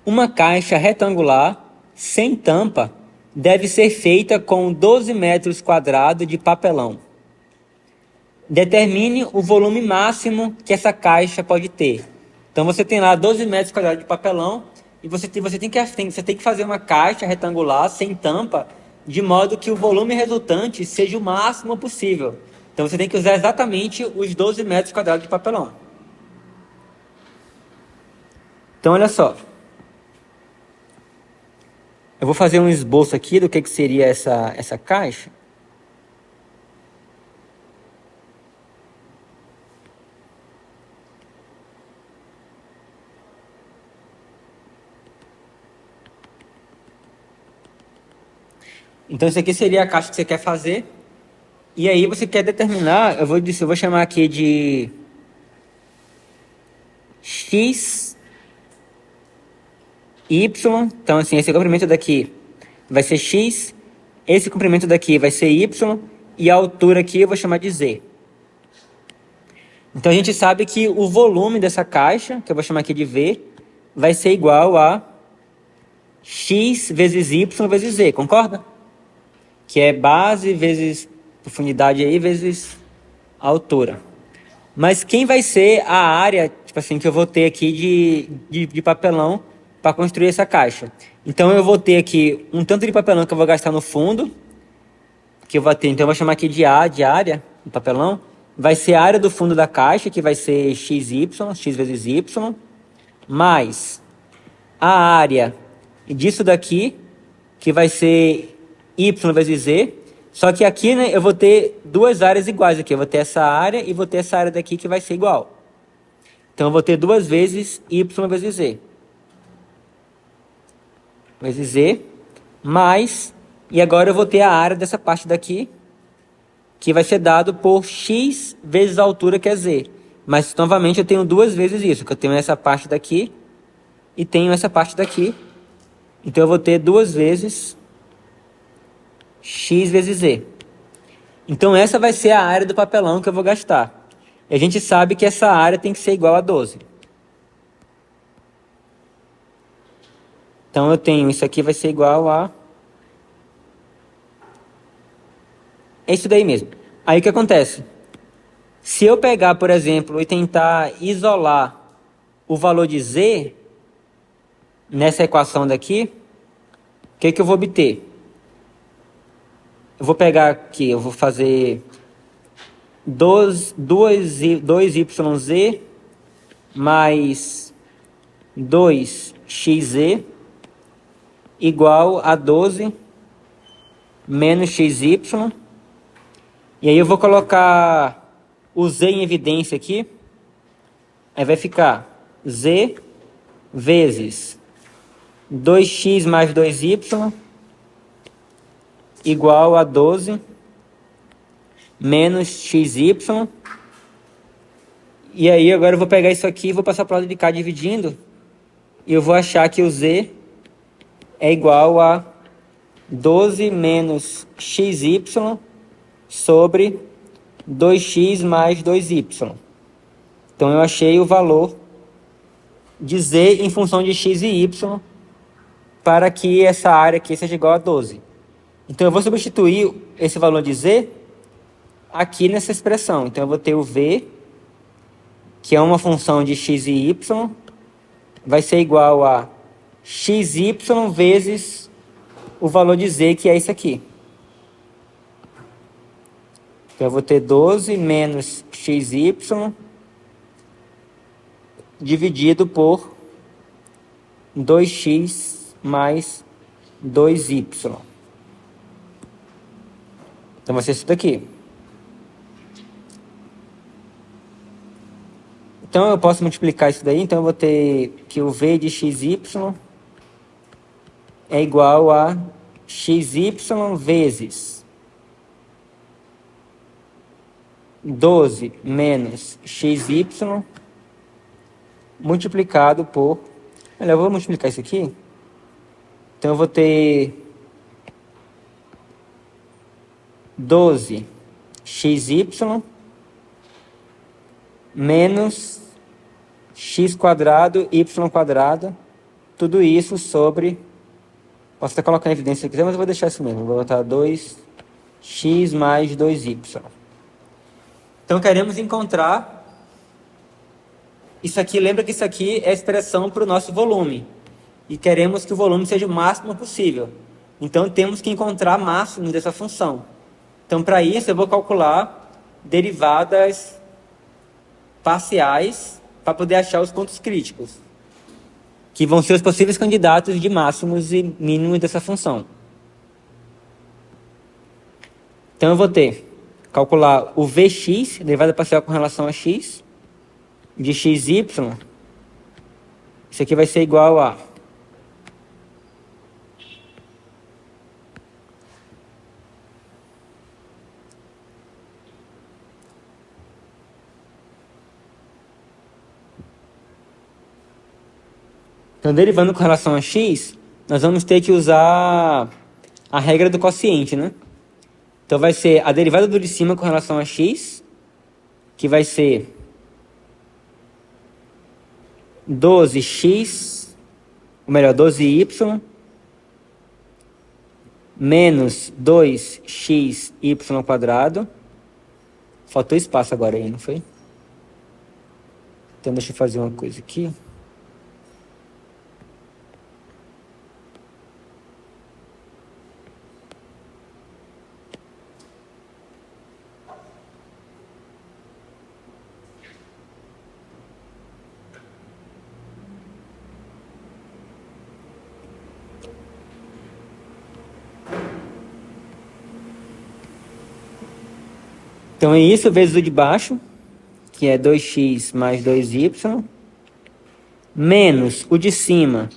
Uma caixa retangular sem tampa deve ser feita com 12 metros quadrados de papelão. Determine o volume máximo que essa caixa pode ter. Então você tem lá 12 metros quadrados de papelão e você tem que fazer uma caixa retangular sem tampa, de modo que o volume resultante seja o máximo possível. Então você tem que usar exatamente os 12 metros quadrados de papelão. Então olha só. Eu vou fazer um esboço aqui do que seria essa caixa. Então isso aqui seria a caixa que você quer fazer. E aí você quer determinar, eu vou chamar aqui de x, y. Então assim, esse comprimento daqui vai ser x, esse comprimento daqui vai ser y, e a altura aqui eu vou chamar de z. Então a gente sabe que o volume dessa caixa, que eu vou chamar aqui de V, vai ser igual a x vezes y vezes z, concorda? Que é base vezes profundidade aí vezes altura. Mas quem vai ser a área, tipo assim, que eu vou ter aqui de papelão para construir essa caixa? Então eu vou ter aqui um tanto de papelão que eu vou gastar no fundo, que eu vou ter, então eu vou chamar aqui de A, de área, do papelão. Vai ser a área do fundo da caixa, que vai ser xy, x vezes y, mais a área disso daqui, que vai ser y vezes z. Só que aqui, né, eu vou ter duas áreas iguais aqui. Eu vou ter essa área e vou ter essa área daqui que vai ser igual. Então eu vou ter duas vezes y vezes z. Vezes z, mais... E agora eu vou ter a área dessa parte daqui, que vai ser dado por x vezes a altura, que é z. Mas, novamente, eu tenho duas vezes isso, que eu tenho essa parte daqui e tenho essa parte daqui. Então, eu vou ter duas vezes x vezes z. Então, essa vai ser a área do papelão que eu vou gastar. E a gente sabe que essa área tem que ser igual a 12. Então, eu tenho isso aqui vai ser igual a... É isso daí mesmo. Aí o que acontece? Se eu pegar, por exemplo, e tentar isolar o valor de z nessa equação daqui, o que eu vou obter? Eu vou pegar aqui, eu vou fazer 2yz mais 2xz igual a 12 menos xy. E aí eu vou colocar o z em evidência aqui. Aí vai ficar z vezes 2x mais 2y igual a 12 menos xy. E aí agora eu vou pegar isso aqui e vou passar para o lado de cá dividindo. E eu vou achar que o z é igual a 12 menos xy sobre 2x mais 2y. Então eu achei o valor de z em função de x e y para que essa área aqui seja igual a 12. Então eu vou substituir esse valor de z aqui nessa expressão. Então eu vou ter o v, que é uma função de x e y, vai ser igual a xy vezes o valor de z, que é isso aqui. Então eu vou ter 12 menos xy dividido por 2x mais 2y. Então vai ser isso daqui. Então eu posso multiplicar isso daí. Então eu vou ter que o v de xy é igual a xy vezes 12 menos xy multiplicado por... Olha, eu vou multiplicar isso aqui. Então eu vou ter 12 xy menos x quadrado, y quadrado, tudo isso sobre... Posso até colocar em evidência se quiser, mas eu vou deixar isso mesmo. Vou botar 2x mais 2y. Então queremos encontrar... Isso aqui, lembra que isso aqui é a expressão para o nosso volume. E queremos que o volume seja o máximo possível. Então temos que encontrar máximos dessa função. Então para isso eu vou calcular derivadas parciais para poder achar os pontos críticos, que vão ser os possíveis candidatos de máximos e mínimos dessa função. Então eu vou ter calcular o Vx, derivada parcial com relação a x, de xy. Isso aqui vai ser igual a... Então, derivando com relação a x, nós vamos ter que usar a regra do quociente, né? Então, vai ser a derivada do de cima com relação a x, que vai ser 12x, ou melhor, 12y, menos 2xy². Faltou espaço agora aí, não foi? Então deixa eu fazer uma coisa aqui. Então é isso vezes o de baixo, que é 2x mais 2y, menos o de cima,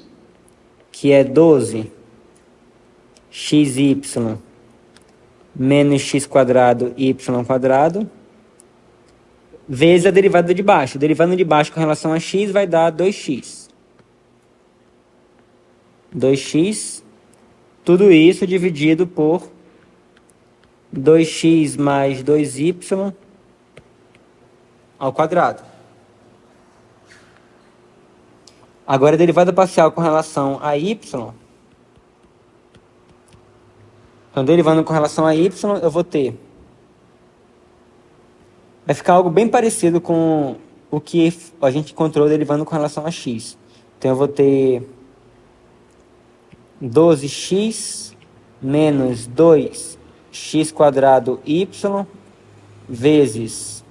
que é 12xy menos x² y², vezes a derivada de baixo. A derivada de baixo com relação a x vai dar 2x. 2x, tudo isso dividido por 2x mais 2y ao quadrado. Agora a derivada parcial com relação a y. Então, derivando com relação a y, eu vou ter... Vai ficar algo bem parecido com o que a gente encontrou derivando com relação a x. Então, eu vou ter 12x menos 2x² y vezes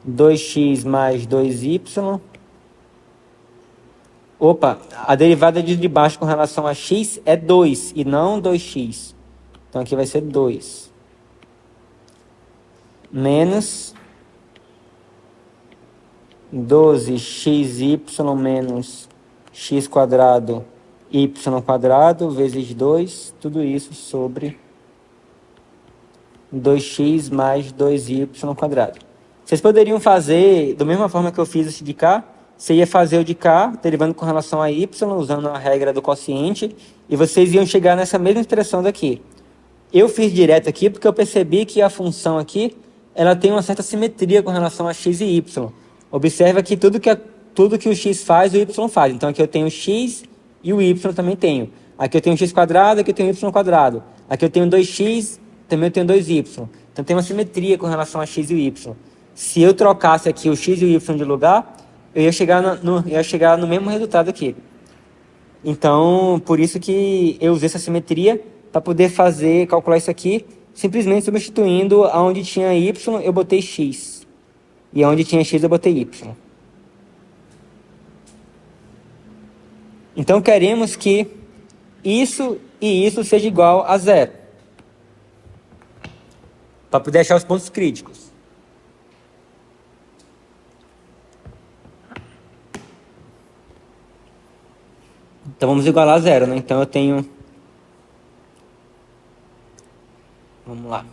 2x mais 2y. Opa, a derivada de baixo com relação a x é 2 e não 2x. Então aqui vai ser 2. Menos 12xy menos x² y² vezes 2. Tudo isso sobre 2x mais 2y². Vocês poderiam fazer da mesma forma que eu fiz esse de cá. Você ia fazer o de cá, derivando com relação a y, usando a regra do quociente, e vocês iam chegar nessa mesma expressão daqui. Eu fiz direto aqui porque eu percebi que a função aqui, ela tem uma certa simetria com relação a x e y. Observa que tudo que o x faz, o y faz. Então aqui eu tenho x e o y também tenho. Aqui eu tenho x², aqui eu tenho y². Aqui eu tenho 2x, também eu tenho 2y. Então tem uma simetria com relação a x e o y. Se eu trocasse aqui o x e o y de lugar, eu ia chegar no mesmo resultado aqui. Então, por isso que eu usei essa simetria para poder calcular isso aqui, simplesmente substituindo aonde tinha y, eu botei x. E aonde tinha x, eu botei y. Então, queremos que isso e isso seja igual a zero. Para poder achar os pontos críticos. Então vamos igualar a zero, né? Então eu tenho... Vamos lá.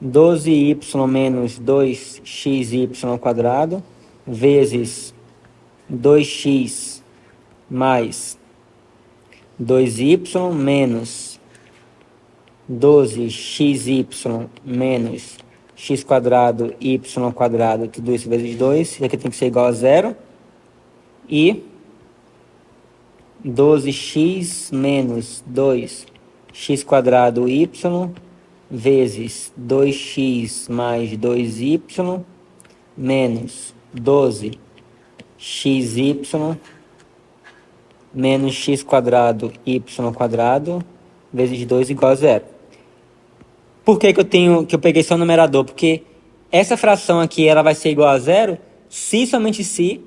12y menos 2xy² vezes 2x mais 2y menos 12xy menos x² y², tudo isso vezes 2. Isso aqui tem que ser igual a zero. E 12x menos 2x² y vezes 2x mais 2y menos 12xy menos x² y² vezes 2 igual a zero. Por que eu peguei só o numerador? Porque essa fração aqui ela vai ser igual a zero se somente se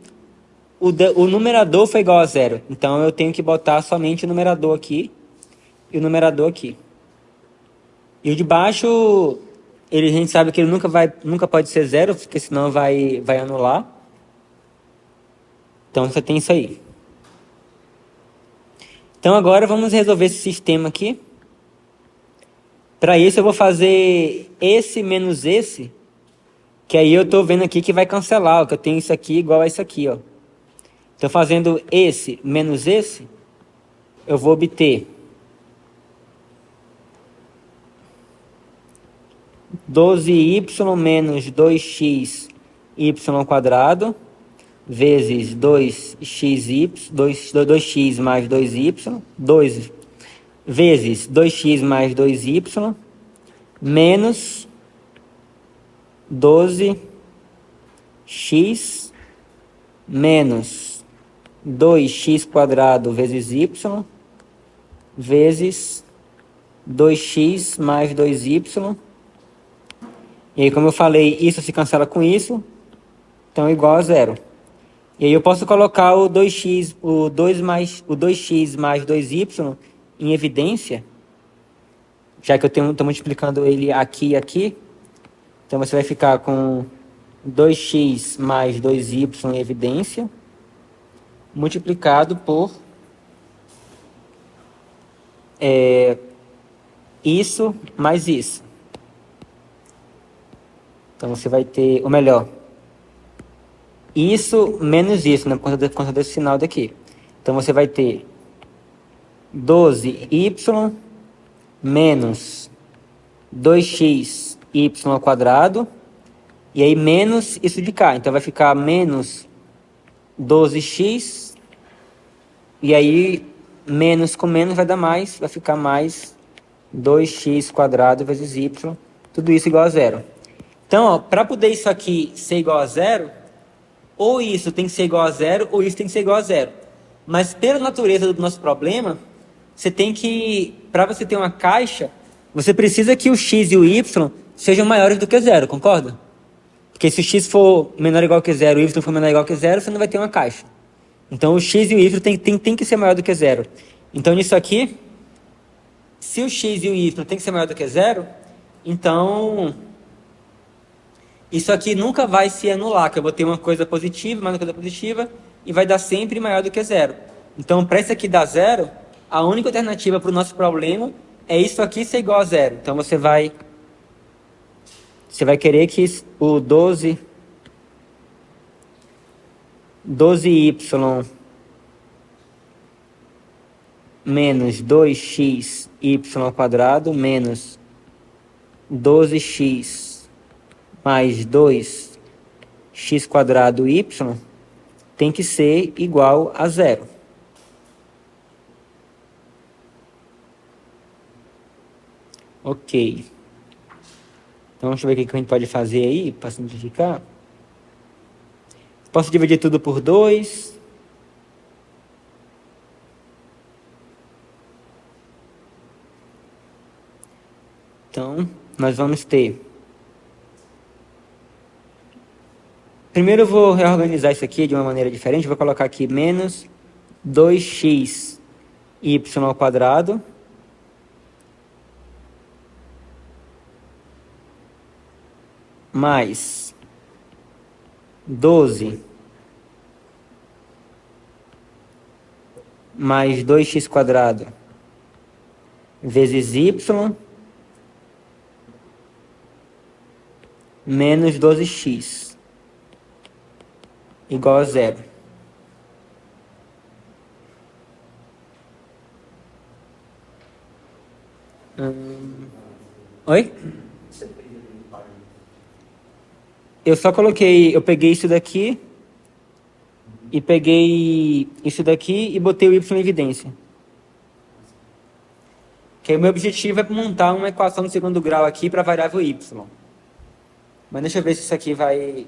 o numerador foi igual a zero. Então eu tenho que botar somente o numerador aqui e o numerador aqui. E o de baixo, a gente sabe que ele nunca pode ser zero, porque senão vai anular. Então você tem isso aí. Então agora vamos resolver esse sistema aqui. Para isso eu vou fazer esse menos esse, que aí eu estou vendo aqui que vai cancelar, que eu tenho isso aqui igual a isso aqui, ó. Então, fazendo esse menos esse, eu vou obter 12y menos 2xy² vezes 2x mais 2y, 2 vezes 2x mais 2y, menos 12x menos 2x quadrado vezes y, vezes 2x mais 2y. E aí, como eu falei, isso se cancela com isso, então é igual a zero. E aí eu posso colocar o 2x, o 2x mais 2y em evidência, já que eu estou multiplicando ele aqui e aqui. Então você vai ficar com 2x mais 2y em evidência, multiplicado por isso mais isso. Então você vai ter, ou melhor, isso menos isso, na conta desse sinal daqui. Então você vai ter 12y menos 2xy ao quadrado, e aí menos isso de cá. Então vai ficar menos 12x, e aí menos com menos vai dar mais, vai ficar mais 2x quadrado vezes y, tudo isso igual a zero. Então, para poder isso aqui ser igual a zero, ou isso tem que ser igual a zero, ou isso tem que ser igual a zero. Mas pela natureza do nosso problema, você tem que, para você ter uma caixa, você precisa que o x e o y sejam maiores do que zero, concorda? Porque se o x for menor ou igual que zero, o y for menor ou igual que zero, você não vai ter uma caixa. Então o x e o y tem que ser maior do que zero. Então nisso aqui, se o x e o y tem que ser maior do que zero, então isso aqui nunca vai se anular, que eu vou ter uma coisa positiva, mais uma coisa positiva, e vai dar sempre maior do que zero. Então, para isso aqui dar zero, a única alternativa para o nosso problema é isso aqui ser igual a zero. Então, você vai querer que o 12y menos 2xy ao quadrado menos 12x mais 2x quadrado y tem que ser igual a zero. Ok. Então, deixa eu ver o que a gente pode fazer aí para simplificar. Posso dividir tudo por 2. Então, nós vamos ter... Primeiro eu vou reorganizar isso aqui de uma maneira diferente. Vou colocar aqui menos 2xy ao quadrado mais 12 mais 2x quadrado vezes y menos 12x igual a zero. Oi? Eu só coloquei, eu peguei isso daqui e peguei isso daqui e botei o y em evidência. Que aí o meu objetivo é montar uma equação de segundo grau aqui para a variável y. Mas deixa eu ver se isso aqui vai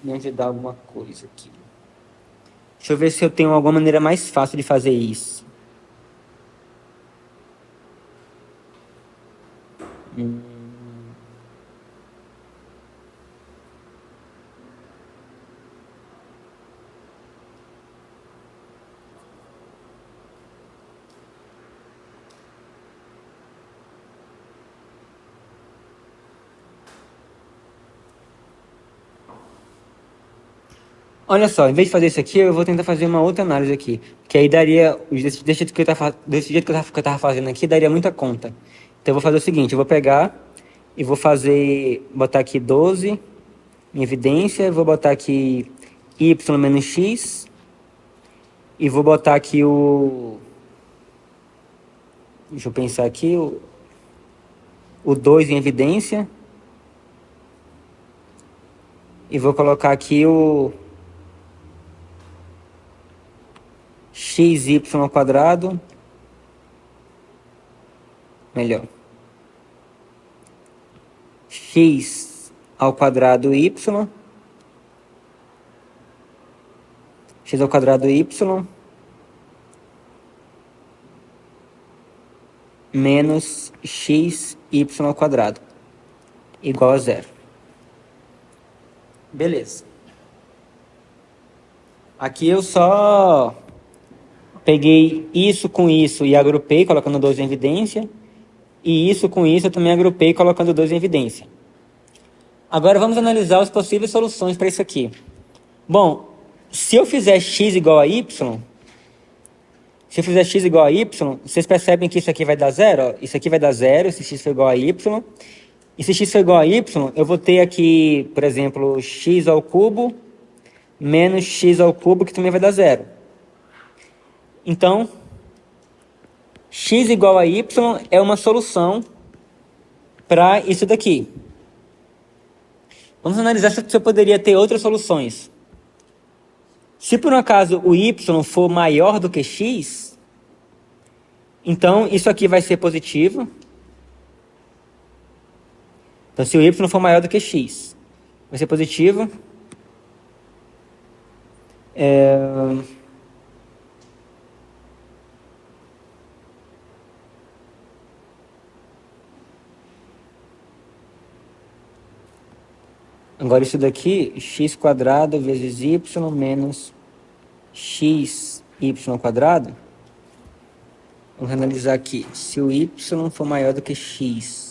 me ajudar alguma coisa aqui. Deixa eu ver se eu tenho alguma maneira mais fácil de fazer isso. Olha só, em vez de fazer isso aqui, eu vou tentar fazer uma outra análise aqui. Que aí daria, desse jeito que eu tava fazendo aqui, daria muita conta. Então eu vou fazer o seguinte, eu vou pegar e vou botar aqui 12 em evidência, vou botar aqui y menos x, e vou botar aqui deixa eu pensar aqui, o 2 em evidência, e vou colocar aqui o xy ao quadrado melhor, x ao quadrado y, x ao quadrado y, menos x y ao quadrado, igual a zero. Beleza. Aqui eu só peguei isso com isso e agrupei, colocando 2 em evidência. E isso com isso eu também agrupei, colocando 2 em evidência. Agora vamos analisar as possíveis soluções para isso aqui. Bom, se eu fizer x igual a y, vocês percebem que isso aqui vai dar zero? Ó. Isso aqui vai dar zero, se x for igual a y. E se x for igual a y, eu vou ter aqui, por exemplo, x ao cubo menos x ao cubo, que também vai dar zero. Então, x igual a y é uma solução para isso daqui. Vamos analisar se eu poderia ter outras soluções. Se por um acaso o y for maior do que x, então isso aqui vai ser positivo. Então, se o y for maior do que x, vai ser positivo. Agora isso daqui, x quadrado vezes y menos x y ao quadrado. Vamos analisar aqui. Se o y for maior do que x,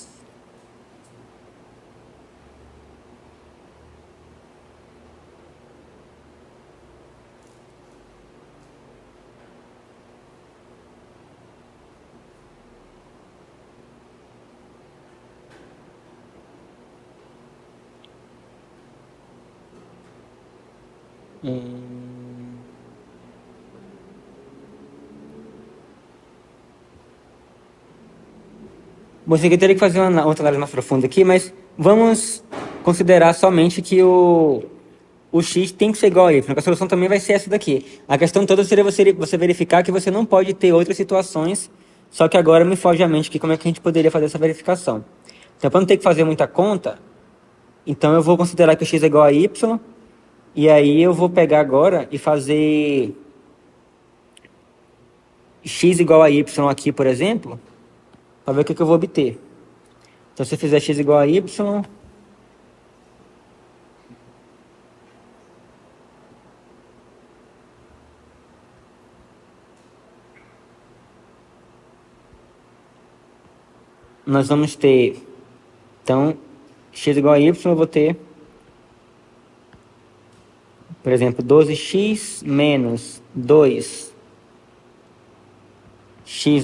bom, isso aqui teria que fazer uma outra análise mais profunda aqui, mas vamos considerar somente que o x tem que ser igual a y, porque a solução também vai ser essa daqui. A questão toda seria você verificar que você não pode ter outras situações, só que agora me foge à mente aqui como é que a gente poderia fazer essa verificação. Então, para não ter que fazer muita conta, então eu vou considerar que o x é igual a y, e aí eu vou pegar agora e fazer x igual a y aqui, por exemplo, para ver o que eu vou obter. Então, se eu fizer x igual a y, nós vamos ter, então, x igual a y, eu vou ter, por exemplo, 12x menos 2x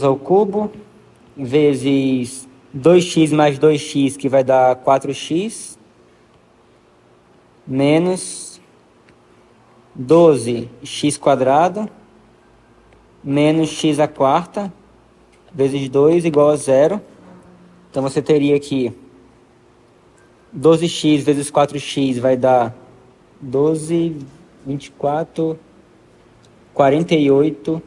ao cubo, vezes 2x mais 2x, que vai dar 4x, menos 12x quadrado, menos x à quarta, vezes 2 igual a zero. Então, você teria aqui 12x vezes 4x vai dar 12, 24, 48,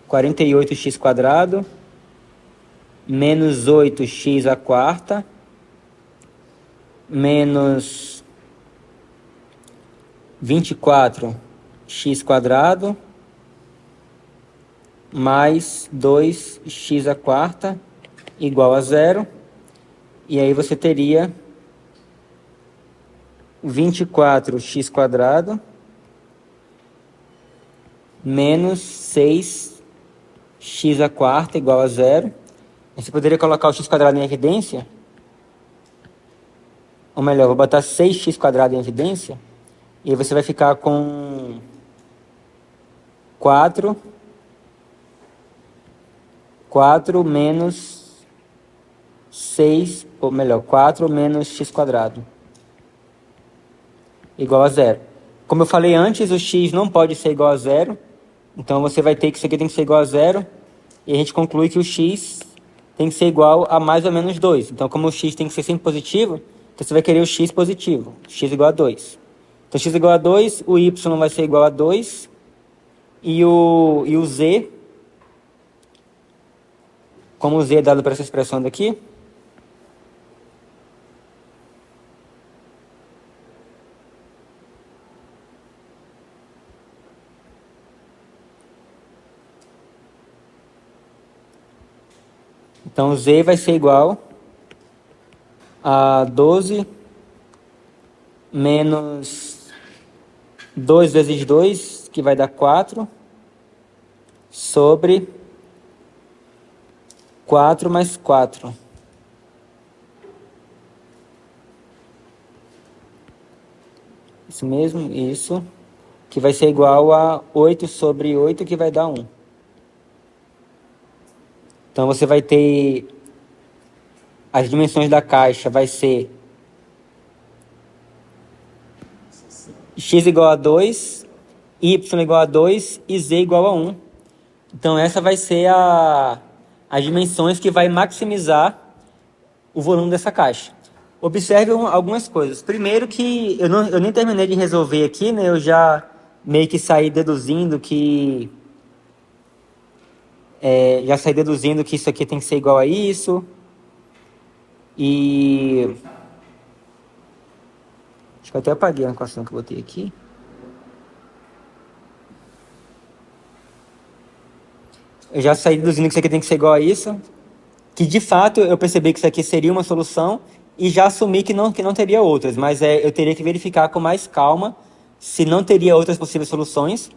48x quadrado, menos 8x à quarta, menos 24x quadrado, mais 2x à quarta, igual a zero. E aí você teria 24x quadrado menos 6x à quarta igual a zero. Você poderia colocar o x quadrado em evidência? Ou melhor, vou botar 6x quadrado em evidência. E aí você vai ficar com 4 menos 6, ou melhor, 4 menos x quadrado igual a zero. Como eu falei antes, o x não pode ser igual a zero. Então você vai ter que isso aqui tem que ser igual a zero. E a gente conclui que o x tem que ser igual a mais ou menos 2. Então, como o x tem que ser sempre positivo, então você vai querer o x positivo. X igual a 2. Então, x igual a 2, o y vai ser igual a 2. E o z, como o Z é dado por essa expressão daqui, então Z vai ser igual a 12 menos 2 vezes 2, que vai dar 4, sobre 4 mais 4. Isso mesmo, isso. Que vai ser igual a 8 sobre 8, que vai dar 1. Então você vai ter as dimensões da caixa, vai ser x igual a 2, y igual a 2 e z igual a 1. Então essa vai ser as dimensões que vai maximizar o volume dessa caixa. Observe algumas coisas. Primeiro que eu nem terminei de resolver aqui, né? Eu já meio que saí deduzindo que isso aqui tem que ser igual a isso. E acho que eu até apaguei a equação que eu botei aqui. Eu já saí deduzindo que isso aqui tem que ser igual a isso. Que de fato eu percebi que isso aqui seria uma solução e já assumi que não teria outras, mas eu teria que verificar com mais calma se não teria outras possíveis soluções.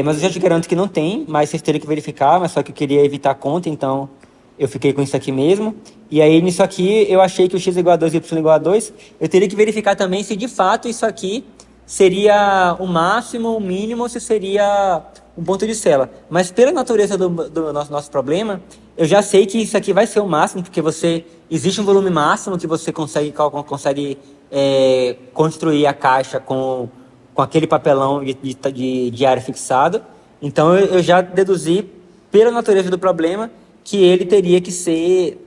Mas eu já te garanto que não tem, mas vocês teriam que verificar, mas só que eu queria evitar conta, então eu fiquei com isso aqui mesmo. E aí nisso aqui eu achei que o x igual a 2 e o y igual a 2, eu teria que verificar também se de fato isso aqui seria o máximo, o mínimo, ou se seria um ponto de cela. Mas pela natureza do nosso problema, eu já sei que isso aqui vai ser o máximo, porque existe um volume máximo que você consegue construir a caixa com aquele papelão de área fixado. Então eu já deduzi, pela natureza do problema, que ele teria que ser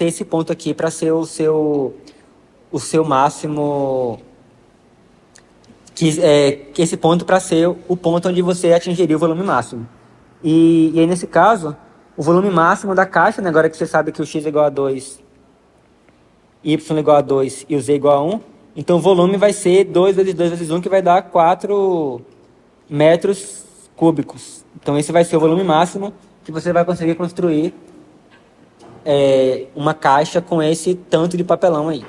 esse ponto aqui para ser o seu máximo, que esse ponto para ser o ponto onde você atingiria o volume máximo. E aí, nesse caso, o volume máximo da caixa, né, agora que você sabe que o x é igual a 2, y igual a 2 e o z igual a 1, então o volume vai ser 2 vezes 2 vezes 1, que vai dar 4 metros cúbicos. Então esse vai ser o volume máximo que você vai conseguir construir uma caixa com esse tanto de papelão aí.